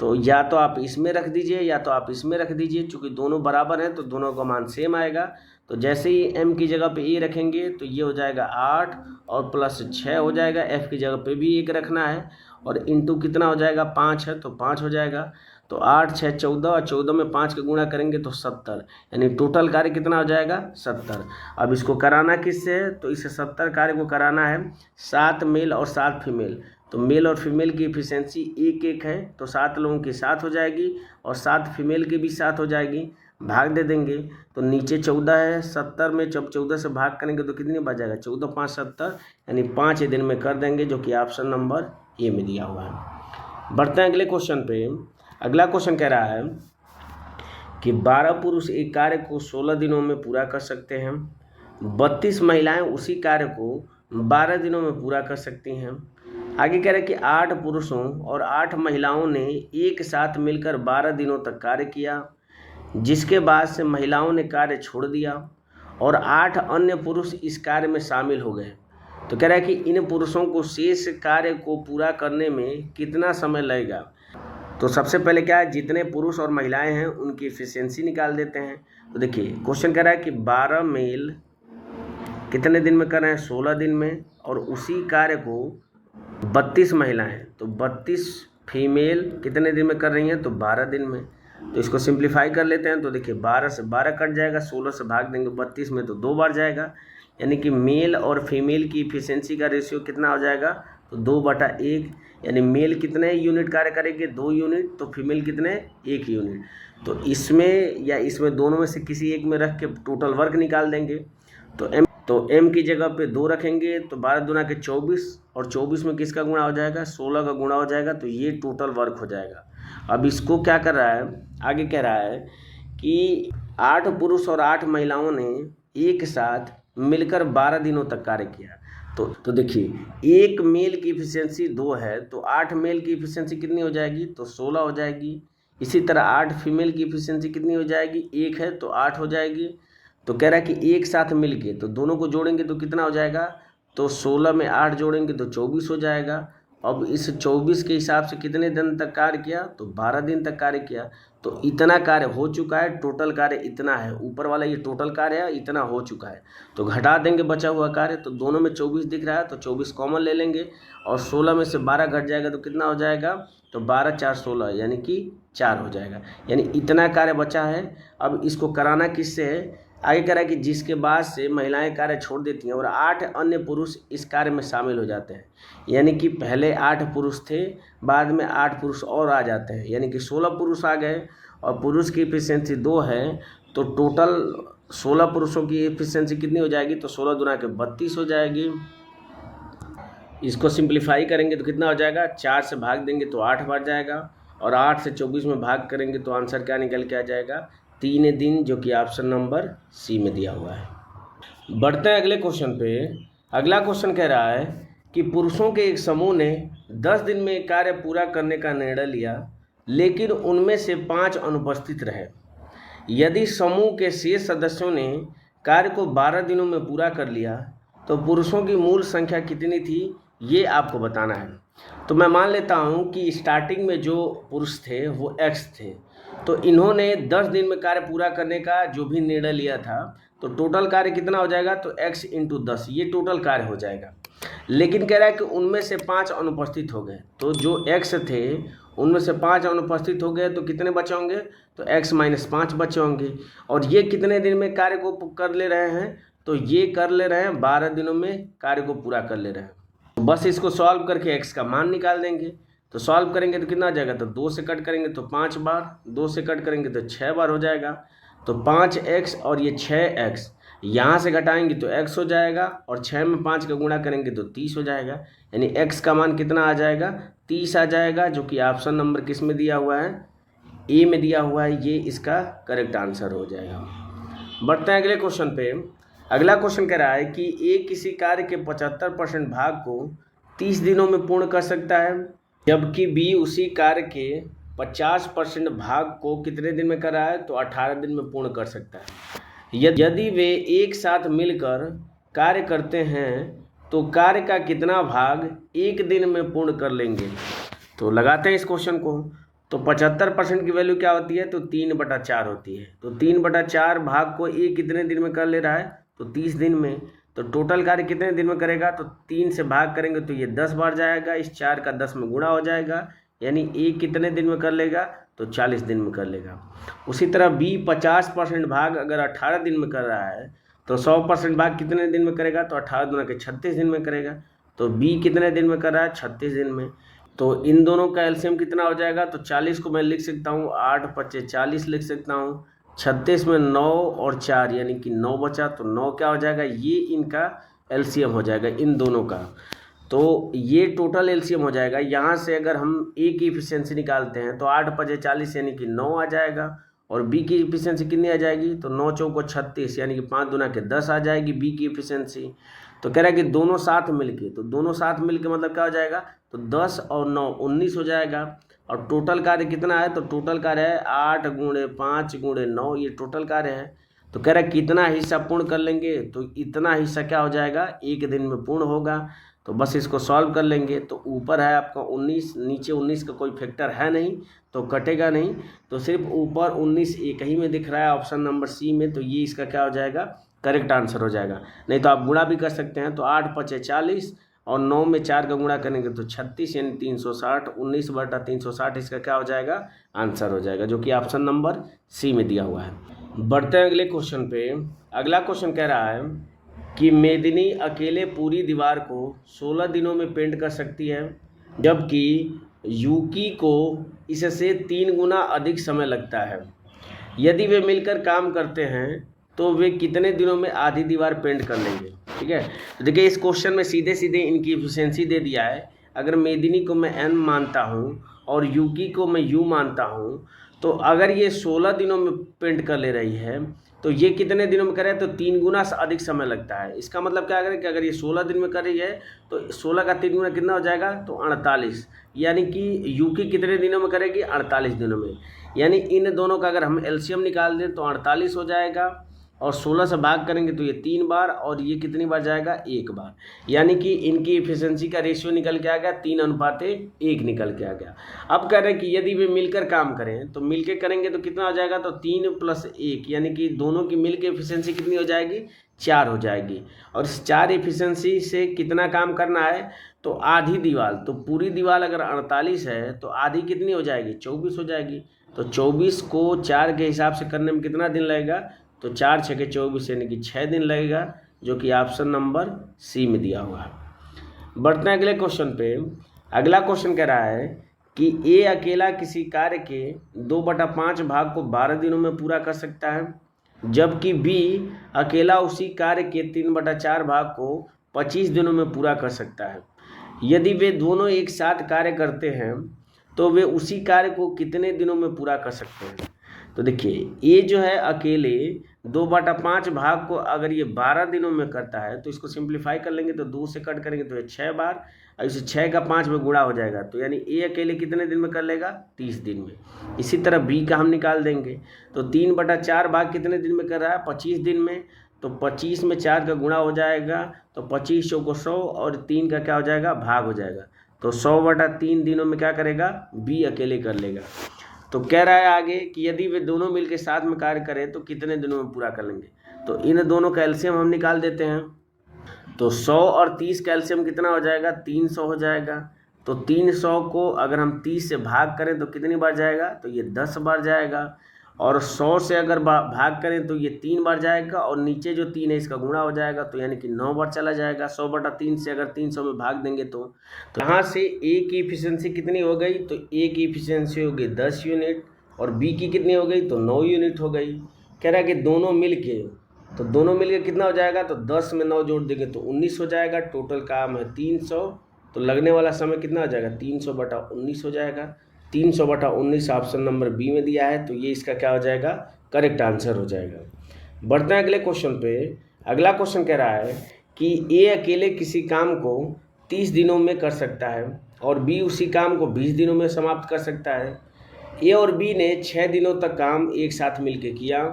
तो या तो आप इसमें रख दीजिए या तो आप इसमें रख दीजिए, चूँकि दोनों बराबर हैं तो दोनों का मान सेम आएगा। तो जैसे ही m की जगह पे a रखेंगे तो ये हो जाएगा 8 और प्लस 6 हो जाएगा, f की जगह पे भी 1 रखना है, और इंटू कितना हो जाएगा, 5 है तो 5 हो जाएगा। तो 8 6 14, और 14 में 5 का गुणा करेंगे तो 70, यानी टोटल कार्य कितना हो जाएगा, 70। अब इसको कराना किससे है, तो इसे 70 कार्य को कराना है 7 मेल और 7 फीमेल। तो मेल और फीमेल की इफ़िशियंसी 1:1 है, तो 7 लोगों की 7 हो जाएगी और 7 फीमेल की भी 7 हो जाएगी। भाग दे देंगे तो नीचे 14 है, 70 में जब 14 से भाग करेंगे तो कितनी बच जाएगा, 14 5 70, यानी 5 दिन में कर देंगे, जो कि ऑप्शन नंबर ए में दिया हुआ है। बढ़ते हैं अगले क्वेश्चन पे। अगला क्वेश्चन कह रहा है कि 12 पुरुष एक कार्य को 16 दिनों में पूरा कर सकते हैं, 32 महिलाएं उसी कार्य को 12 दिनों में पूरा कर सकती हैं। आगे कह रहे हैं कि 8 पुरुषों और 8 महिलाओं ने एक साथ मिलकर 12 दिनों तक कार्य किया, जिसके बाद से महिलाओं ने कार्य छोड़ दिया और 8 अन्य पुरुष इस कार्य में शामिल हो गए। तो कह रहा है कि इन पुरुषों को शेष कार्य को पूरा करने में कितना समय लगेगा। तो सबसे पहले क्या है, जितने पुरुष और महिलाएं हैं उनकी एफिशिएंसी निकाल देते हैं। तो देखिए क्वेश्चन कह रहा है कि 12 मेल कितने दिन में कर रहे हैं, 16 दिन में, और उसी कार्य को 32 महिलाएं, तो 32 फीमेल कितने दिन में कर रही हैं, तो 12 दिन में। तो इसको सिंप्लीफाई कर लेते हैं। तो देखिए 12 से 12 कट जाएगा, 16 से भाग देंगे 32 में तो 2 बार जाएगा, यानी कि मेल और फीमेल की इफिशियंसी का रेशियो कितना हो जाएगा, तो 2/1। यानी मेल कितने यूनिट कार्य करेंगे, 2 यूनिट, तो फीमेल कितने, 1 यूनिट। तो इसमें या इसमें दोनों में से किसी एक में रख के टोटल वर्क निकाल देंगे। तो m की जगह पे 2 रखेंगे तो 12 दूना के 24, और 24 में किसका गुणा हो जाएगा, 16 का गुणा हो जाएगा, तो ये टोटल वर्क हो जाएगा। अब इसको क्या कर रहा है, आगे कह रहा है कि 8 पुरुष और 8 महिलाओं ने एक साथ मिलकर 12 दिनों तक कार्य किया। तो देखिए एक मेल की इफिशियंसी 2 है, तो 8 मेल की इफिशियंसी कितनी हो जाएगी, तो 16 हो जाएगी। इसी तरह 8 फीमेल की इफिशियंसी कितनी हो जाएगी, 1 है तो 8 हो जाएगी। तो कह रहा है कि एक साथ मिल के तो दोनों को जोड़ेंगे तो कितना हो जाएगा, तो 16 में 8 जोड़ेंगे तो 24 हो जाएगा। अब इस 24 के हिसाब से कितने दिन तक कार्य किया, तो 12 दिन तक कार्य किया। तो इतना कार्य हो चुका है, टोटल कार्य इतना है, ऊपर वाला ये टोटल कार्य है, इतना हो चुका है। तो घटा देंगे बचा हुआ कार्य, तो दोनों में 24 दिख रहा है तो 24 कॉमन ले लेंगे, और 16 में से 12 घट जाएगा तो कितना हो जाएगा, तो 12 4 16, यानी कि 4 हो जाएगा। यानी इतना कार्य बचा है। अब इसको कराना किससे है, आगे कह रहा है कि जिसके बाद से महिलाएं कार्य छोड़ देती हैं और 8 अन्य पुरुष इस कार्य में शामिल हो जाते हैं। यानी कि पहले 8 पुरुष थे, बाद में 8 पुरुष और आ जाते हैं, यानी कि 16 पुरुष आ गए और पुरुष की एफिशिएंसी 2 है, तो टोटल 16 पुरुषों की एफिशिएंसी कितनी हो जाएगी, तो 16 दूना के 32 हो जाएगी। इसको सिंप्लीफाई करेंगे तो कितना हो जाएगा, 4 से भाग देंगे तो 8 बढ़ जाएगा और 8 से 24 में भाग करेंगे तो आंसर क्या निकल के आ जाएगा, 3 दिन, जो कि ऑप्शन नंबर सी में दिया हुआ है। बढ़ते हैं अगले क्वेश्चन पे। अगला क्वेश्चन कह रहा है कि पुरुषों के एक समूह ने 10 दिन में एक कार्य पूरा करने का निर्णय लिया, लेकिन उनमें से 5 अनुपस्थित रहे। यदि समूह के शेष सदस्यों ने कार्य को 12 दिनों में पूरा कर लिया तो पुरुषों की मूल संख्या कितनी थी, ये आपको बताना है। तो मैं मान लेता हूँ कि स्टार्टिंग में जो पुरुष थे वो एक्स थे, तो इन्होंने 10 दिन में कार्य पूरा करने का जो भी निर्णय लिया था, तो टोटल कार्य कितना हो जाएगा, तो x इंटू 10, ये टोटल कार्य हो जाएगा। लेकिन कह रहा है कि उनमें से 5 अनुपस्थित हो गए, तो जो x थे उनमें से 5 अनुपस्थित हो गए, तो कितने बचे होंगे, तो x माइनस 5 बचे होंगे। और ये कितने दिन में कार्य को कर ले रहे हैं, तो ये कर ले रहे हैं 12 दिनों में कार्य को पूरा कर ले रहे हैं। तो बस इसको सॉल्व करके x का मान निकाल देंगे। तो सॉल्व करेंगे तो कितना आ जाएगा, तो 2 से कट करेंगे तो 5 बार, 2 से कट करेंगे तो 6 बार हो जाएगा। तो 5x और ये 6x यहाँ से घटाएंगे तो x हो जाएगा और 6 में 5 का गुणा करेंगे तो 30 हो जाएगा। यानी x का मान कितना आ जाएगा, 30 आ जाएगा, जो कि ऑप्शन नंबर किस में दिया हुआ है, ए में दिया हुआ है। ये इसका करेक्ट आंसर हो जाएगा। बढ़ते हैं अगले क्वेश्चन पे। अगला क्वेश्चन कह रहा है कि ए किसी कार्य के 75% भाग को 30 दिनों में पूर्ण कर सकता है, जबकि बी उसी कार्य के 50% भाग को कितने दिन में कर रहा है, तो 18 दिन में पूर्ण कर सकता है। यदि वे एक साथ मिलकर कार्य करते हैं तो कार्य का कितना भाग 1 दिन में पूर्ण कर लेंगे। तो लगाते हैं इस क्वेश्चन को। तो 75% की वैल्यू क्या होती है, तो 3/4 होती है। तो 3/4 भाग को ए कितने दिन में कर ले रहा है, तो 30 दिन में। तो टोटल कार्य कितने दिन में करेगा, तो 3 से भाग करेंगे तो ये 10 बार जाएगा, इस 4 का 10 में गुणा हो जाएगा, यानी ए कितने दिन में कर लेगा, तो 40 दिन में कर लेगा। उसी तरह बी 50% भाग अगर 18 दिन में कर रहा है तो 100% भाग कितने दिन में करेगा, तो 18 दूना के 36 दिन में करेगा। तो बी कितने दिन में कर रहा है, 36 दिन में। तो इन दोनों का एलसीएम कितना हो जाएगा, तो 40 को मैं लिख सकता हूँ 8 × 5 = 40 लिख सकता हूँ। 36 में 9 और 4 यानी कि 9 बचा, तो 9 क्या हो जाएगा, ये इनका एलसीएम हो जाएगा इन दोनों का। तो ये टोटल एलसीएम हो जाएगा। यहाँ से अगर हम ए की एफिशिएंसी निकालते हैं तो 8 × 5 = 40 यानी कि 9 आ जाएगा, और बी की एफिशिएंसी कितनी आ जाएगी, तो 9 × 4 = 36 यानी कि 5 दूना के 10 आ जाएगी बी की एफिशिएंसी। तो कह रहा है कि दोनों साथ मिलके, तो दोनों साथ मिलके मतलब क्या हो जाएगा, तो 10 और 9 19 हो जाएगा। और टोटल कार्य कितना है, तो टोटल कार्य है 8 × 5 × 9, ये टोटल कार्य है। तो कह रहा है कितना हिस्सा पूर्ण कर लेंगे, तो इतना हिस्सा क्या हो जाएगा, 1 दिन में पूर्ण होगा। तो बस इसको सॉल्व कर लेंगे। तो ऊपर है आपका 19, नीचे 19 का कोई फैक्टर है नहीं तो कटेगा नहीं, तो सिर्फ ऊपर 19 एक ही में दिख रहा है ऑप्शन नंबर सी में, तो ये इसका क्या हो जाएगा, करेक्ट आंसर हो जाएगा। नहीं तो आप गुणा भी कर सकते हैं। तो 8 × 5 = 40 और 9 में 4 का गुणा करेंगे तो 36 यानी 360, 19/360 इसका क्या हो जाएगा, आंसर हो जाएगा, जो कि ऑप्शन नंबर सी में दिया हुआ है। बढ़ते हैं अगले क्वेश्चन पे। अगला क्वेश्चन कह रहा है कि मेदिनी अकेले पूरी दीवार को 16 दिनों में पेंट कर सकती है, जबकि यूकी को इससे 3 गुना अधिक समय लगता है। यदि वे मिलकर काम करते हैं तो वे कितने दिनों में आधी दीवार पेंट कर लेंगे। ठीक है, तो देखिए इस क्वेश्चन में सीधे सीधे इनकी एफिशिएंसी दे दिया है। अगर मेदिनी को मैं एन मानता हूँ और यूकी को मैं यू मानता हूँ, तो अगर ये 16 दिनों में पेंट कर ले रही है तो ये कितने दिनों में करे, तो 3 गुना से अधिक समय लगता है। इसका मतलब क्या करें कि अगर ये 16 दिन में कर रही है तो 16 का 3 गुना कितना हो जाएगा, तो 48, यानी कि यूकी कितने दिनों में करेगी, 48 दिनों में। यानी इन दोनों का अगर हम एलसीएम निकाल दें तो 48 हो जाएगा, और 16 से भाग करेंगे तो ये 3 बार, और ये कितनी बार जाएगा, 1 बार। यानी कि इनकी एफिशिएंसी का रेशियो निकल के आ गया 3:1 निकल के आ गया। अब कह रहे हैं कि यदि वे मिलकर काम करें तो मिलकर करेंगे तो कितना हो जाएगा, तो 3 + 1 यानी कि दोनों की मिलकर एफिशिएंसी कितनी हो जाएगी, 4 हो जाएगी। और इस 4 एफिशिएंसी से कितना काम करना है, तो आधी दीवार। तो पूरी दीवार अगर 48 है तो आधी कितनी हो जाएगी, 24 हो जाएगी। तो 24 को 4 के हिसाब से करने में कितना दिन लगेगा, तो 4 × 6 = 24 यानी कि 6 दिन लगेगा, जो कि ऑप्शन नंबर सी में दिया हुआ है। बढ़ते हैं अगले क्वेश्चन पे। अगला क्वेश्चन कह रहा है कि ए अकेला किसी कार्य के 2/5 भाग को 12 दिनों में पूरा कर सकता है, जबकि बी अकेला उसी कार्य के 3/4 भाग को 25 दिनों में पूरा कर सकता है। यदि वे दोनों एक साथ कार्य करते हैं तो वे उसी कार्य को कितने दिनों में पूरा कर सकते हैं। तो देखिए, ये जो है अकेले 2/5 भाग को अगर ये 12 दिनों में करता है तो इसको सिंप्लीफाई कर लेंगे तो 2 से कट करेंगे तो ये 6 बार, और इसे 6 का 5 में गुणा हो जाएगा, तो यानी ए अकेले कितने दिन में कर लेगा, 30 दिन में। इसी तरह बी का हम निकाल देंगे, तो 3/4 भाग कितने दिन में कर रहा है, 25 दिन में, तो 25 में 4 का गुणा हो जाएगा, तो 25 × 100 और 3 का क्या हो जाएगा, भाग हो जाएगा, तो 100/3 दिनों में क्या करेगा, बी अकेले कर लेगा। तो कह रहा है आगे कि यदि वे दोनों मिलकर साथ में कार्य करें तो कितने दिनों में पूरा कर लेंगे। तो इन दोनों का एलसीएम हम निकाल देते हैं, तो 100 और 30 का एलसीएम कितना हो जाएगा, 300 हो जाएगा। तो 300 को अगर हम 30 से भाग करें तो कितनी बार जाएगा, तो ये 10 बार जाएगा, और 100 से अगर भाग करें तो ये 3 बार जाएगा, और नीचे जो 3 है इसका गुणा हो जाएगा, तो यानी कि 9 बार चला जाएगा। 100/3 से अगर 300 में भाग देंगे तो यहाँ से ए की इफिशियंसी कितनी हो गई, तो ए की इफिशियंसी हो गई 10 यूनिट, और बी की कितनी हो गई, तो 9 यूनिट हो गई। कह रहा है कि दोनों मिलके कितना हो जाएगा, तो 10 में 9 जोड़ देंगे तो 19 हो जाएगा। टोटल काम है 300, तो लगने वाला समय कितना हो जाएगा, 300/19 हो जाएगा। 300/19 ऑप्शन नंबर बी में दिया है, तो ये इसका क्या हो जाएगा, करेक्ट आंसर हो जाएगा। बढ़ते हैं अगले क्वेश्चन पे। अगला क्वेश्चन कह रहा है कि ए अकेले किसी काम को 30 दिनों में कर सकता है और बी उसी काम को 20 दिनों में समाप्त कर सकता है। ए और बी ने 6 दिनों तक काम एक साथ मिलकर किया,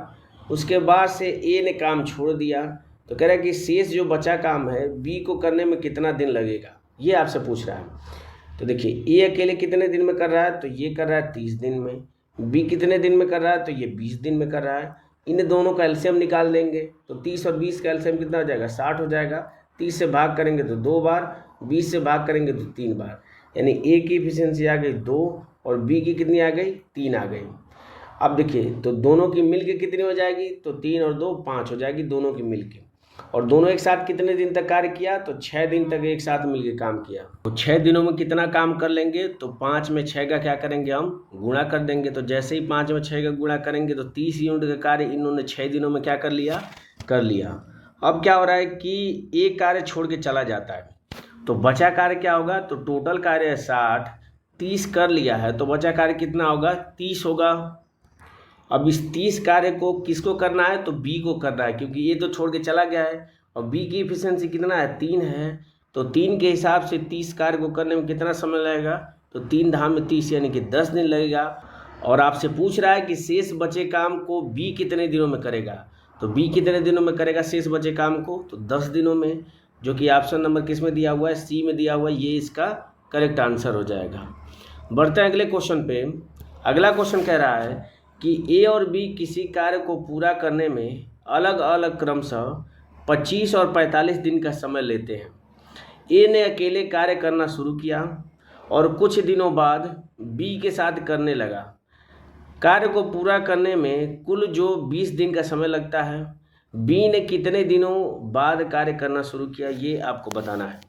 उसके बाद से ए ने काम छोड़ दिया, तो कह रहा है कि शेष जो बचा काम है बी को करने में कितना दिन लगेगा, ये आपसे पूछ रहा है। तो देखिए, ए अकेले कितने दिन में कर रहा है, तो ये कर रहा है 30 दिन में, बी कितने दिन में कर रहा है, तो ये 20 दिन में कर रहा है। इन दोनों का एलसीएम निकाल देंगे, तो 30 और 20 का एलसीएम कितना हो जाएगा, 60 हो जाएगा। 30 से भाग करेंगे तो 2 बार, 20 से भाग करेंगे तो 3 बार, यानी ए की इफिशियंसी आ गई 2 और बी की कितनी आ गई, 3 आ गई। अब देखिए, तो दोनों की मिल के कितनी हो जाएगी, तो 3 और 2 5 हो जाएगी दोनों की मिल के। और दोनों एक साथ कितने दिन तक कार्य किया, तो 6 दिन तक एक साथ मिलकर काम किया। तो 6 दिनों में कितना काम कर लेंगे, तो 5 में 6 का क्या करेंगे, हम गुणा कर देंगे। तो जैसे ही 5 में 6 का गुणा करेंगे तो 30 यूनिट का कार्य इन्होंने 6 दिनों में क्या कर लिया। अब क्या हो रहा है कि एक कार्य छोड़ के चला जाता है, तो बचा कार्य क्या होगा, तो टोटल कार्य है 60, 30 कर लिया है, तो बचा कार्य कितना होगा, 30 होगा। अब इस 30 कार्य को किसको करना है, तो बी को करना है, क्योंकि ये तो छोड़ के चला गया है, और बी की इफिशियंसी कितना है, 3 है। तो 3 के हिसाब से 30 कार्य को करने में कितना समय लगेगा, तो 3 धाम में 30 यानी कि 10 दिन लगेगा। और आपसे पूछ रहा है कि शेष बचे काम को बी कितने दिनों में करेगा, तो बी कितने दिनों में करेगा शेष बचे काम को, तो 10 दिनों में, जो कि ऑप्शन नंबर किस में दिया हुआ है, सी में दिया हुआ है, ये इसका करेक्ट आंसर हो जाएगा। बढ़ते हैं अगले क्वेश्चन पे। अगला क्वेश्चन कह रहा है कि ए और बी किसी कार्य को पूरा करने में अलग अलग क्रमशः 25 और 45 दिन का समय लेते हैं। ए ने अकेले कार्य करना शुरू किया और कुछ दिनों बाद बी के साथ करने लगा। कार्य को पूरा करने में कुल जो 20 दिन का समय लगता है, बी ने कितने दिनों बाद कार्य करना शुरू किया, ये आपको बताना है।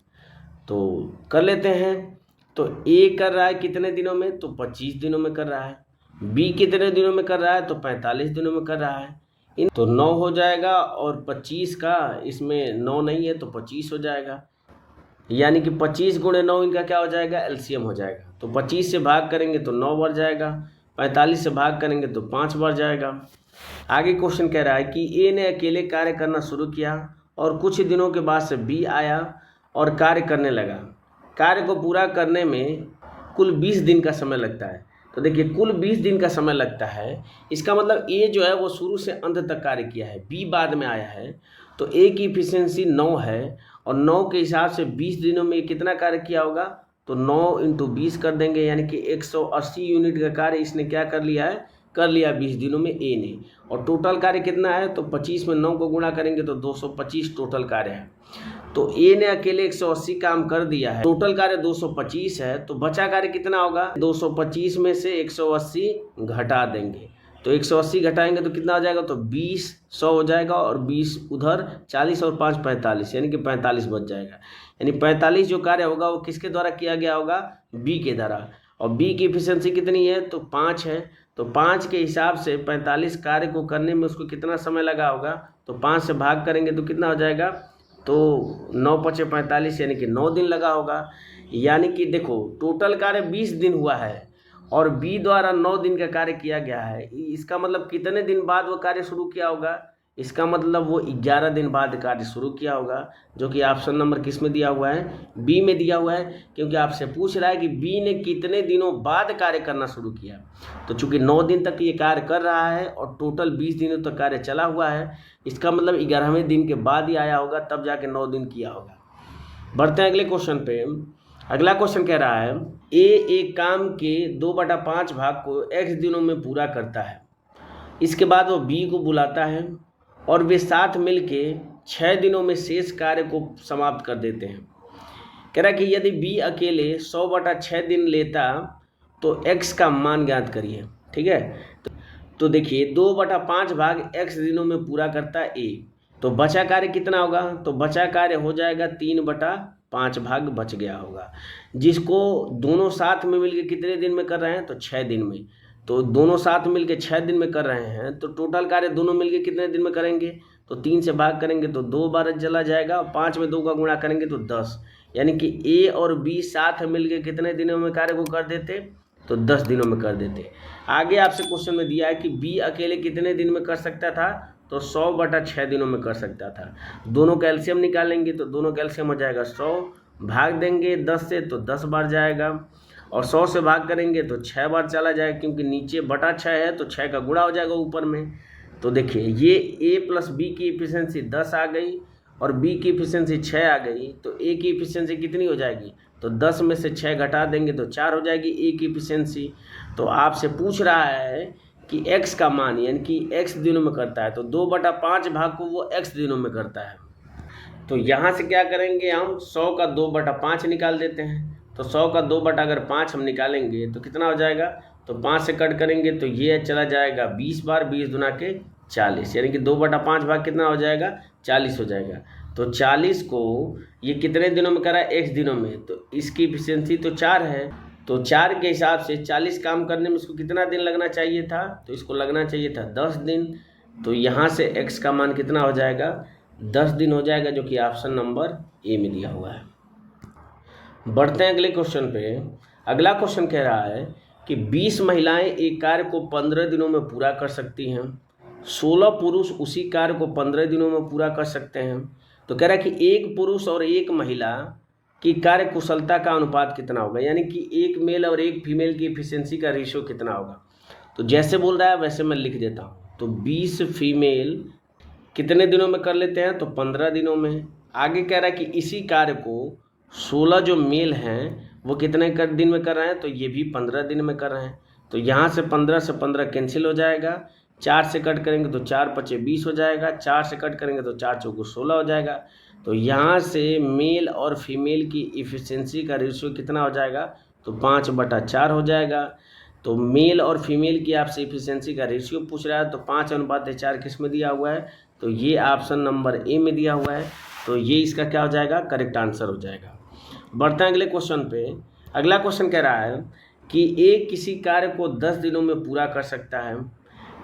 तो कर लेते हैं। तो ए कर रहा है कितने दिनों में, तो 25 दिनों में कर रहा है। बी कितने दिनों में कर रहा है, तो 45 दिनों में कर रहा है। तो 9 हो जाएगा, और 25 का इसमें 9 नहीं है तो 25 हो जाएगा, यानी कि 25 × 9 इनका क्या हो जाएगा, एलसीएम हो जाएगा। तो 25 से भाग करेंगे तो 9 बार जाएगा, 45 से भाग करेंगे तो 5 बार जाएगा। आगे क्वेश्चन कह रहा है कि ए ने अकेले कार्य करना शुरू किया और कुछ दिनों के बाद से बी आया और कार्य करने लगा। कार्य को पूरा करने में कुल 20 दिन का समय लगता है। तो देखिए, कुल 20 दिन का समय लगता है, इसका मतलब ए जो है वो शुरू से अंत तक कार्य किया है, बी बाद में आया है। तो ए की इफिशियंसी 9 है, और 9 के हिसाब से 20 दिनों में कितना कार्य किया होगा, तो 9 × 20 कर देंगे, यानी कि 180 यूनिट का कार्य इसने क्या कर लिया है, कर लिया 20 दिनों में ए ने। और टोटल कार्य कितना है, तो 25 में 9 को गुणा करेंगे तो 225 टोटल कार्य है। तो ए ने अकेले 180 काम कर दिया है, टोटल कार्य 225 है, तो बचा कार्य कितना होगा, 225 में से 180 घटा देंगे, तो 180 घटाएंगे तो कितना हो जाएगा, तो 20 100 हो जाएगा, और 20 उधर 40 और 5 45, यानी कि 45 बच जाएगा। यानी 45 जो कार्य होगा वो किसके द्वारा किया गया होगा, बी के द्वारा। और बी की एफिशिएंसी कितनी है, तो 5 है। तो 5 के हिसाब से 45 कार्य को करने में उसको कितना समय लगा होगा, तो 5 से भाग करेंगे तो कितना हो जाएगा, तो 9 पचे 45, यानी कि 9 दिन लगा होगा। यानी कि देखो टोटल कार्य 20 दिन हुआ है और बी द्वारा 9 दिन का कार्य किया गया है। इसका मतलब कितने दिन बाद वो कार्य शुरू किया होगा, इसका मतलब वो 11 दिन बाद कार्य शुरू किया होगा, जो कि ऑप्शन नंबर किस में दिया हुआ है, बी में दिया हुआ है। क्योंकि आपसे पूछ रहा है कि बी ने कितने दिनों बाद कार्य करना शुरू किया। तो चूंकि 9 दिन तक ये कार्य कर रहा है और टोटल 20 दिनों तक कार्य चला हुआ है, इसका मतलब 11वें दिन के बाद ही आया होगा, तब जाके 9 दिन किया होगा। बढ़ते हैं अगले क्वेश्चन पे। अगला क्वेश्चन कह रहा है ए एक काम के 2/5 भाग को x दिनों में पूरा करता है। इसके बाद वो बी को बुलाता है और वे साथ मिलके 6 दिनों में शेष कार्य को समाप्त कर देते हैं। कह रहा है कि यदि बी अकेले 100/6 दिन लेता तो x का मान ज्ञात करिए। ठीक है, तो देखिए 2/5 भाग x दिनों में पूरा करता है ए, तो बचा कार्य कितना होगा, तो बचा कार्य हो जाएगा 3/5 भाग बच गया होगा, जिसको दोनों साथ में मिलके कितने दिन में कर रहे हैं, तो 6 दिन में। तो दोनों साथ मिलके 6 दिन में कर रहे हैं, तो टोटल कार्य दोनों मिलके कितने दिन में करेंगे, तो 3 से भाग करेंगे तो 2 बार चला जाएगा, और 5 में 2 का गुणा करेंगे तो 10। यानी कि ए और बी साथ मिलके कितने दिनों में कार्य को कर देते, तो 10 दिनों में कर देते। आगे आपसे क्वेश्चन में दिया है कि बी अकेले कितने दिन में कर सकता था, तो 100/6 दिनों में कर सकता था। दोनों का एलसीएम निकालेंगे तो दोनों का एलसीएम हो जाएगा 100, भाग देंगे 10 से तो 10 बार जाएगा, और 100 से भाग करेंगे तो 6 बार चला जाएगा, क्योंकि नीचे बटा 6 है तो 6 का गुणा हो जाएगा ऊपर में। तो देखिए ये ए प्लस बी की एफिशिएंसी 10 आ गई और बी की एफिशिएंसी 6 आ गई, तो ए की एफिशिएंसी कितनी हो जाएगी, तो 10 में से 6 घटा देंगे तो 4 हो जाएगी ए की एफिशिएंसी। तो आपसे पूछ रहा है कि x का मान, यानी कि x दिनों में करता है, तो 2/5 भाग को वो x दिनों में करता है। तो यहाँ से क्या करेंगे, हम 100 का 2/5 निकाल देते हैं। तो 100 का 2/5 हम निकालेंगे तो कितना हो जाएगा, तो 5 से कट करेंगे तो ये चला जाएगा 20 बार, 20 दूना के 40, यानी कि 2/5 भाग कितना हो जाएगा, 40 हो जाएगा। तो 40 को ये कितने दिनों में करा है, x दिनों में, तो इसकी एफिशिएंसी तो 4 है। तो 4 के हिसाब से 40 काम करने में इसको कितना दिन लगना चाहिए था, तो इसको लगना चाहिए था 10 दिन। तो यहाँ से x का मान कितना हो जाएगा, 10 दिन हो जाएगा, जो कि ऑप्शन नंबर ए में दिया हुआ है। बढ़ते हैं अगले क्वेश्चन पे। अगला क्वेश्चन कह रहा है कि 20 महिलाएं एक कार्य को 15 दिनों में पूरा कर सकती हैं, 16 पुरुष उसी कार्य को 15 दिनों में पूरा कर सकते हैं। तो कह रहा है कि एक पुरुष और एक महिला की कार्य कुशलता का अनुपात कितना होगा, यानी कि एक मेल और एक फीमेल की एफिशिएंसी का रेशियो कितना होगा। तो जैसे बोल रहा है वैसे मैं लिख देता हूँ। तो 20 फीमेल कितने दिनों में कर लेते हैं, तो 15 दिनों में। आगे कह रहा है कि इसी कार्य को 16 जो मेल हैं वो कितने दिन में कर रहे हैं, तो ये भी 15 दिन में कर रहे हैं। तो यहाँ से 15 से 15 कैंसिल हो जाएगा, 4 से कट करेंगे तो 4 पचे 20 हो जाएगा, 4 से कट करेंगे तो 4 चौको 16 हो जाएगा। तो यहाँ से मेल और फीमेल की एफिशिएंसी का रेशियो कितना हो जाएगा, तो 5/4 हो जाएगा। तो मेल और फीमेल की आपसे एफिशिएंसी का रेशियो पूछ रहा है, तो 5:4 किस में दिया हुआ है, तो ये ऑप्शन नंबर ए में दिया हुआ है। तो ये इसका क्या हो जाएगा, करेक्ट आंसर हो जाएगा। बढ़ते हैं अगले क्वेश्चन पे। अगला क्वेश्चन कह रहा है कि ए किसी कार्य को 10 दिनों में पूरा कर सकता है,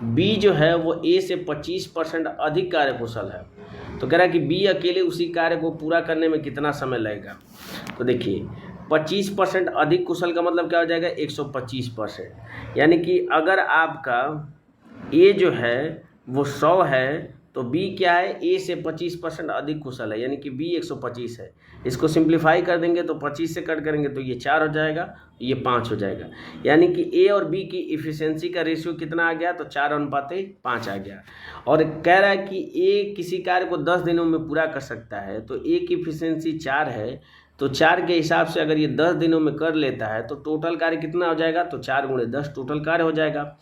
बी जो है वो ए से 25% अधिक कार्यकुशल है। तो कह रहा है कि बी अकेले उसी कार्य को पूरा करने में कितना समय लगेगा। तो देखिए 25% अधिक कुशल का मतलब क्या हो जाएगा, 125%। यानी कि अगर आपका ए जो है वो 100 है तो बी क्या है, ए से 25% अधिक कुशल है, यानी कि बी 125 है। इसको सिंप्लीफाई कर देंगे तो 25 से कट करेंगे तो ये 4 हो जाएगा, ये 5 हो जाएगा। यानी कि ए और बी की इफिशियंसी का रेशियो कितना आ गया, तो 4:5 आ गया। और कह रहा है कि ए किसी कार्य को 10 दिनों में पूरा कर सकता है, तो ए की इफिशियंसी 4 है। तो 4 के हिसाब से अगर ये 10 दिनों में कर लेता है तो टोटल कार्य कितना हो जाएगा, तो 4 × 10 टोटल कार्य हो जाएगा।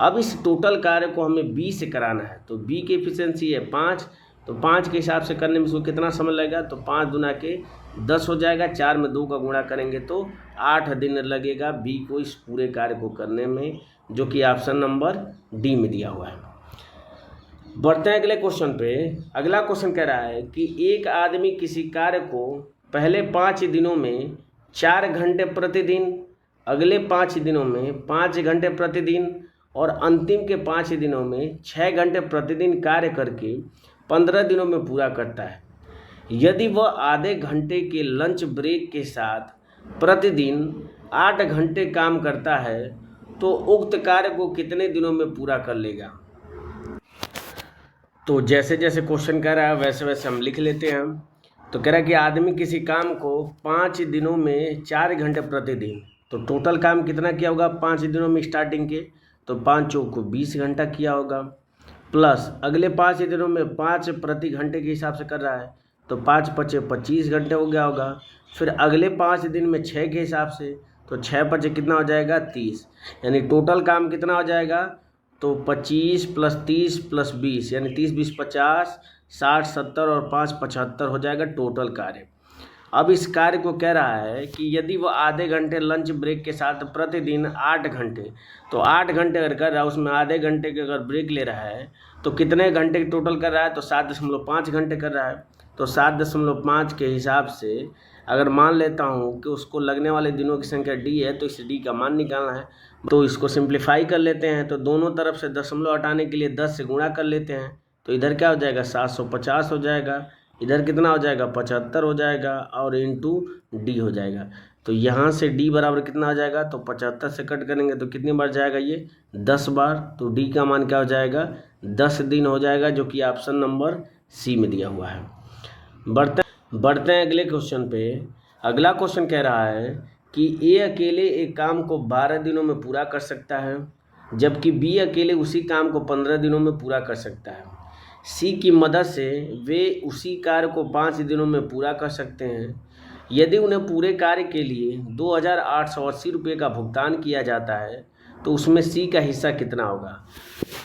अब इस टोटल कार्य को हमें बी से कराना है, तो बी की एफिशिएंसी है 5, तो 5 के हिसाब से करने में इसको कितना समय लगेगा, तो 5 दूना के 10 हो जाएगा, 4 में 2 का गुणा करेंगे तो 8 दिन लगेगा बी को इस पूरे कार्य को करने में, जो कि ऑप्शन नंबर डी में दिया हुआ है। बढ़ते हैं अगले क्वेश्चन पे। अगला क्वेश्चन कह रहा है कि एक आदमी किसी कार्य को पहले 5 दिनों में 4 घंटे प्रतिदिन, अगले 5 दिनों में 5 घंटे प्रतिदिन और अंतिम के 5 दिनों में 6 घंटे प्रतिदिन कार्य करके 15 दिनों में पूरा करता है। यदि वह आधे घंटे के लंच ब्रेक के साथ प्रतिदिन 8 घंटे काम करता है तो उक्त कार्य को कितने दिनों में पूरा कर लेगा। तो जैसे जैसे क्वेश्चन कह रहा है वैसे वैसे हम लिख लेते हैं। तो कह रहा है कि आदमी किसी काम को 5 दिनों में 4 घंटे प्रतिदिन, तो टोटल काम कितना किया होगा 5 दिनों में स्टार्टिंग के, तो 5 चौक को 20 घंटा किया होगा, प्लस अगले 5 दिनों में 5 प्रति घंटे के हिसाब से कर रहा है तो 5 पचे 25 घंटे हो गया होगा। फिर अगले 5 दिन में 6 के हिसाब से, तो 6 पचे कितना हो जाएगा 30, यानी टोटल काम कितना हो जाएगा, तो 25 + 30 + 20 यानी 30 20 50, 60 70 और 5 75 हो जाएगा टोटल कार्य। अब इस कार्य को कह रहा है कि यदि वो आधे घंटे लंच ब्रेक के साथ प्रतिदिन 8 घंटे, तो 8 घंटे अगर कर रहा है उसमें आधे घंटे के अगर ब्रेक ले रहा है तो कितने घंटे टोटल कर रहा है, तो 7.5 घंटे कर रहा है। तो 7.5 के हिसाब से अगर मान लेता हूँ कि उसको लगने वाले दिनों की संख्या डी है, तो इस डी का मान निकालना है। तो इसको सिंप्लीफाई कर लेते हैं, तो दोनों तरफ से दशमलव हटाने के लिए 10 से गुणा कर लेते हैं, तो इधर क्या हो जाएगा 750 हो जाएगा, इधर कितना हो जाएगा 75 हो जाएगा और इंटू डी हो जाएगा। तो यहाँ से डी बराबर कितना हो जाएगा, तो 75 से कट करेंगे तो कितनी बार जाएगा ये 10 बार, तो डी का मान क्या हो जाएगा 10 दिन हो जाएगा, जो कि ऑप्शन नंबर सी में दिया हुआ है। बढ़ते हैं अगले क्वेश्चन पे। अगला क्वेश्चन कह रहा है कि ए अकेले एक काम को 12 दिनों में पूरा कर सकता है, जबकि बी अकेले उसी काम को 15 दिनों में पूरा कर सकता है। सी की मदद से वे उसी कार्य को 5 दिनों में पूरा कर सकते हैं। यदि उन्हें पूरे कार्य के लिए 2880 रुपये का भुगतान किया जाता है तो उसमें सी का हिस्सा कितना होगा।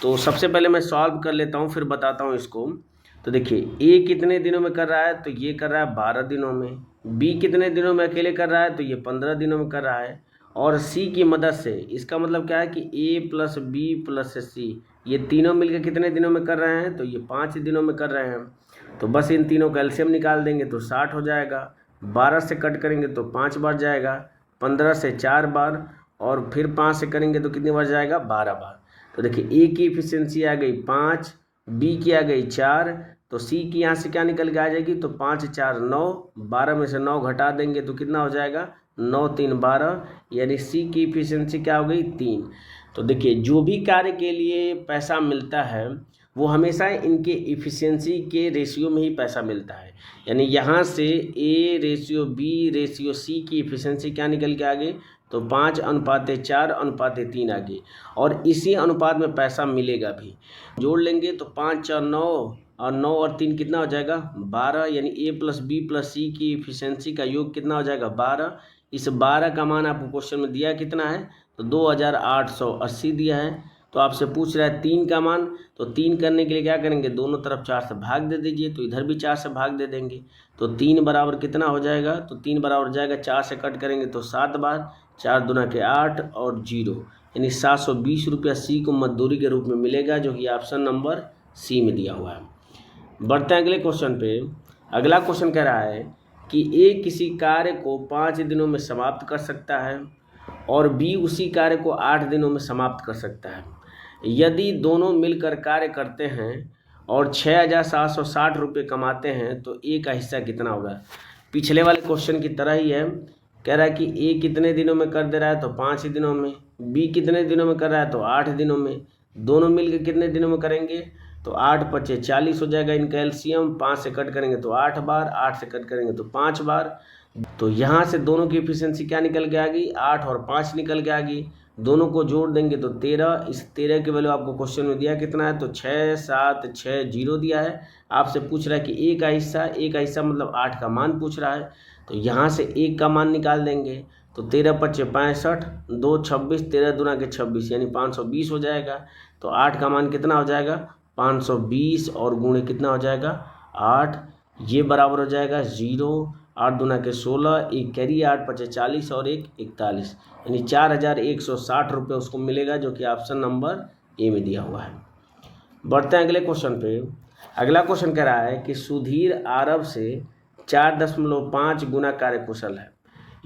तो सबसे पहले मैं सॉल्व कर लेता हूँ फिर बताता हूँ इसको। तो देखिए ए कितने दिनों में कर रहा है, तो ये कर रहा है 12 दिनों में। बी कितने दिनों में अकेले कर रहा है, तो ये 15 दिनों में कर रहा है। और सी की मदद से, इसका मतलब क्या है कि ए + बी + सी ये तीनों मिलकर कितने दिनों में कर रहे हैं, तो ये 5 दिनों में कर रहे हैं। तो बस इन तीनों का एलसीएम निकाल देंगे तो 60 हो जाएगा। 12 से कट करेंगे तो 5 बार जाएगा, 15 से 4 बार और फिर 5 से करेंगे तो कितनी बार जाएगा 12 बार। तो देखिए ए की इफिशियंसी आ गई 5, बी की आ गई 4, तो सी की यहाँ से क्या निकल के आ जाएगी, तो 5 4 9, 12 में से 9 घटा देंगे तो कितना हो जाएगा 9 3 12, यानी सी की इफिशियंसी क्या हो गई 3। तो देखिए जो भी कार्य के लिए पैसा मिलता है वो हमेशा इनके इफिशियंसी के रेशियो में ही पैसा मिलता है, यानी यहाँ से A ratio B ratio C की इफिशियंसी क्या निकल के आ गई, तो 5:4:3 आ गई। और इसी अनुपात में पैसा मिलेगा भी। जोड़ लेंगे तो 5 4 9 और 9 और 3 कितना हो जाएगा 12, यानी ए + बी + सी की इफिशियंसी का योग कितना हो जाएगा 12। इस 12 का मान आपको क्वेश्चन में दिया कितना है, तो 2880 दिया है। तो आपसे पूछ रहा है 3 का मान, तो 3 करने के लिए क्या करेंगे, दोनों तरफ 4 से भाग दे दीजिए, तो इधर भी 4 से भाग दे देंगे। तो 3 बराबर कितना हो जाएगा, तो 3 बराबर जाएगा 4 से कट करेंगे तो 7 बार, 4 दूना के 8 और 0, यानी 720 रुपया सी को मजदूरी के रूप में मिलेगा, जो कि ऑप्शन नंबर सी में दिया हुआ है। बढ़ते हैं अगले क्वेश्चन पे। अगला क्वेश्चन कह रहा है कि ए किसी कार्य को 5 दिनों में समाप्त कर सकता है और बी उसी कार्य को 8 दिनों में समाप्त कर सकता है। यदि दोनों मिलकर कार्य करते हैं और 6760 रुपये कमाते हैं तो ए का हिस्सा कितना होगा। पिछले वाले क्वेश्चन की तरह ही है, कह रहा है कि ए कितने दिनों में कर दे रहा है, तो 5 दिनों में। बी कितने दिनों में कर रहा है, तो 8 दिनों में। दोनों मिलकर कितने दिनों में करेंगे, तो 8 5 40 हो जाएगा इनका एलसीएम। 5 से कट करेंगे तो 8 बार, 8 से कट करेंगे तो 5 बार। तो यहाँ से दोनों की एफिशिएंसी क्या निकल के आ गई, 8 और 5 निकल के आ गई। दोनों को जोड़ देंगे तो 13। इस 13 की वैल्यू आपको क्वेश्चन में दिया कितना है, तो 6 7 6 0 दिया है। आपसे पूछ रहा है कि ए का हिस्सा मतलब 8 का मान पूछ रहा है। तो यहाँ से 1 का मान निकाल देंगे, तो 13 5 65, 2 26, 13 दूना के 26 यानी 520 हो जाएगा। तो 8 का मान कितना हो जाएगा 520 और गुणे कितना हो जाएगा 8, ये बराबर हो जाएगा 0 8 दूना के 16, एक कैरी 8 5 40 और एक 41, यानी 4160 रुपये उसको मिलेगा, जो कि ऑप्शन नंबर ए में दिया हुआ है। बढ़ते हैं अगले क्वेश्चन पे। अगला क्वेश्चन कह रहा है कि सुधीर आरव से 4.5 गुना कार्यकुशल है।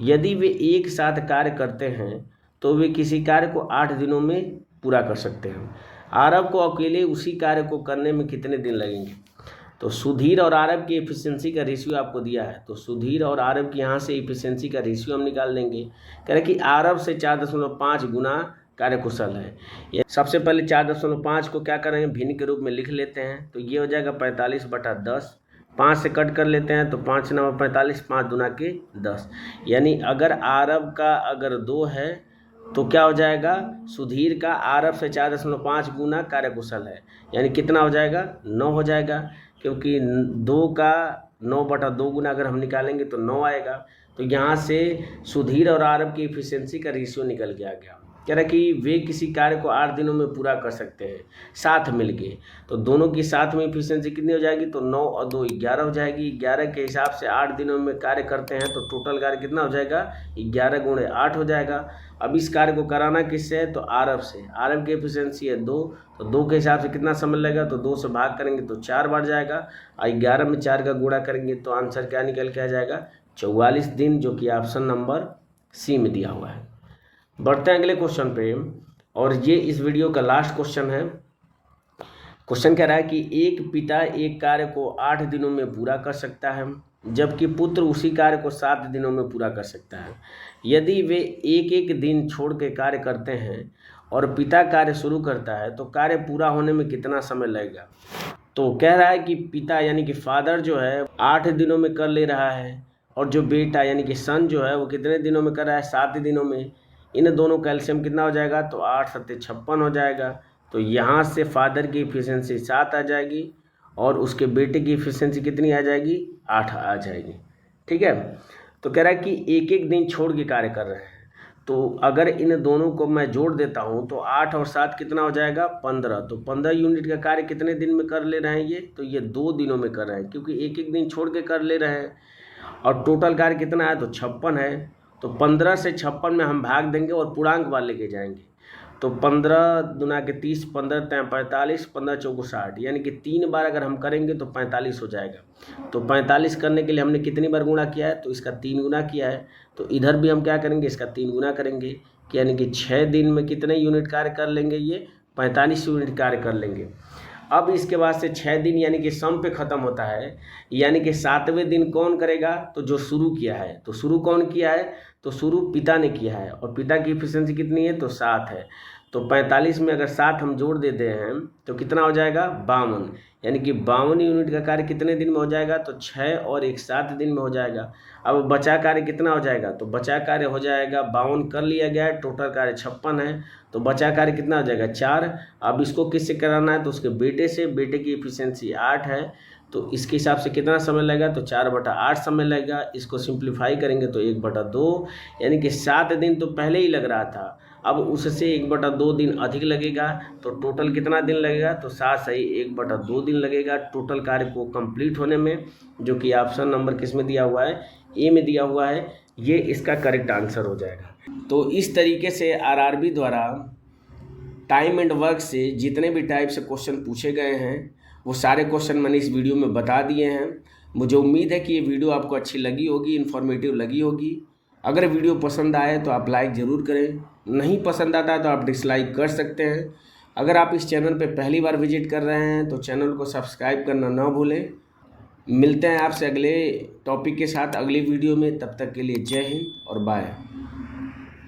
यदि वे एक साथ कार्य करते हैं तो वे किसी कार्य को 8 दिनों में पूरा कर सकते हैं। आरव को अकेले उसी कार्य को करने में कितने दिन लगेंगे? तो सुधीर और आरव की एफिशिएंसी का रेशियो आपको दिया है, तो सुधीर और आरव की यहाँ से एफिशिएंसी का रेशियो हम निकाल लेंगे। कह रहे कि आरव से 4.5 गुना कार्यकुशल है। ये सबसे पहले 4.5 को क्या करेंगे, भिन्न के रूप में लिख लेते हैं, तो ये हो जाएगा 45/10। 5 से कट कर लेते हैं तो 5 9 45, 5 दूना के 10, यानी अगर आरव का अगर 2 है तो क्या हो जाएगा, सुधीर का आरव से 4.5 गुना कार्यकुशल है, यानी कितना हो जाएगा, 9 हो जाएगा, क्योंकि 2 का 9/2 गुना अगर हम निकालेंगे तो 9 आएगा। तो यहाँ से सुधीर और आरव की एफिशिएंसी का रेशियो निकल के आ गया। कह रहा है कि वे किसी कार्य को 8 दिनों में पूरा कर सकते हैं साथ मिलके, तो दोनों की साथ में एफिशिएंसी कितनी हो जाएगी, तो 9 और 2 11 हो जाएगी। 11 के हिसाब से 8 दिनों में कार्य करते हैं तो टोटल कार्य कितना हो जाएगा, 11 × 8 हो जाएगा। अब इस कार्य को कराना किससे है, तो आरव से। आरव की एफिशिएंसी है 2, तो 2 के हिसाब से कितना समय लगेगा, तो 2 से भाग करेंगे तो 4 बार जाएगा, और 11 में 4 का गुणा करेंगे तो आंसर क्या निकल के आ जाएगा, 44 दिन, जो कि ऑप्शन नंबर सी में दिया हुआ है। बढ़ते हैं अगले क्वेश्चन पे, और ये इस वीडियो का लास्ट क्वेश्चन है। क्वेश्चन कह रहा है कि एक पिता एक कार्य को 8 दिनों में पूरा कर सकता है, जबकि पुत्र उसी कार्य को 7 दिनों में पूरा कर सकता है। यदि वे एक एक दिन छोड़ के कार्य करते हैं और पिता कार्य शुरू करता है तो कार्य पूरा होने में कितना समय लगेगा? तो कह रहा है कि पिता यानी कि फादर जो है 8 दिनों में कर ले रहा है, और जो बेटा यानी कि सन जो है वो कितने दिनों में कर रहा है, 7 दिनों में। इन दोनों कैल्शियम कितना हो जाएगा, तो 8 7 56 हो जाएगा। तो यहाँ से फादर की एफिशिएंसी 7 आ जाएगी और उसके बेटे की एफिशिएंसी कितनी आ जाएगी, 8 आ जाएगी। ठीक है, तो कह रहा है कि एक एक दिन छोड़ के कार्य कर रहे हैं, तो अगर इन दोनों को मैं जोड़ देता हूँ तो 8 और 7 कितना हो जाएगा, 15। तो 15 यूनिट का कार्य कितने दिन में कर ले रहे हैं ये, तो ये 2 दिनों में कर रहे हैं, क्योंकि एक एक दिन छोड़ के कर ले रहे हैं। और टोटल कार्य कितना है, तो 56 है। तो 15 से 56 में हम भाग देंगे और पूर्णांक बार लेके जाएंगे, तो 15 दूना के 30, 15 × 45, 15 × 60, यानी कि 3 बार अगर हम करेंगे तो 45 हो जाएगा। तो 45 करने के लिए हमने कितनी बार गुणा किया है, तो इसका 3 गुना किया है। तो इधर भी हम क्या करेंगे, इसका 3 गुना करेंगे, यानी कि 6 दिन में कितने यूनिट कार्य कर लेंगे, ये 45 यूनिट कार्य कर लेंगे। अब इसके बाद से 6 दिन यानी कि सम पे ख़त्म होता है, यानी कि 7वें दिन कौन करेगा, तो जो शुरू किया है। तो शुरू कौन किया है, तो शुरू पिता ने किया है, और पिता की एफिशिएंसी कितनी है, तो 7 है। तो 45 में अगर 7 हम जोड़ देते हैं तो कितना हो जाएगा, 52, यानी कि 52 यूनिट का कार्य कितने दिन में हो जाएगा, तो 6 और 1 7 दिन में हो जाएगा। अब बचा कार्य कितना हो जाएगा, तो बचा कार्य हो जाएगा 52 कर लिया गया है, टोटल कार्य 56 है, तो बचा कार्य कितना हो जाएगा, 4। अब इसको किससे कराना है, तो उसके बेटे से। बेटे की एफिशिएंसी 8 है, तो इसके हिसाब से कितना समय लगेगा, तो 4/8 समय लगेगा। इसको सिंप्लीफाई करेंगे तो 1/2, यानी कि 7 दिन तो पहले ही लग रहा था, अब उससे 1/2 दिन अधिक लगेगा, तो टोटल कितना दिन लगेगा, तो 7 सही 1/2 दिन लगेगा टोटल कार्य को कंप्लीट होने में, जो कि ऑप्शन नंबर किस में दिया हुआ है, ए में दिया हुआ है। ये इसका करेक्ट आंसर हो जाएगा। तो इस तरीके से आरआरबी द्वारा टाइम एंड वर्क से जितने भी टाइप से क्वेश्चन पूछे गए हैं वो सारे क्वेश्चन मैंने इस वीडियो में बता दिए हैं। मुझे उम्मीद है कि ये वीडियो आपको अच्छी लगी होगी, इन्फॉर्मेटिव लगी होगी। अगर वीडियो पसंद आए तो आप लाइक ज़रूर करें, नहीं पसंद आता है तो आप डिसलाइक कर सकते हैं। अगर आप इस चैनल पर पहली बार विजिट कर रहे हैं तो चैनल को सब्सक्राइब करना ना भूलें। मिलते हैं आपसे अगले टॉपिक के साथ अगली वीडियो में, तब तक के लिए जय हिंद और बाय।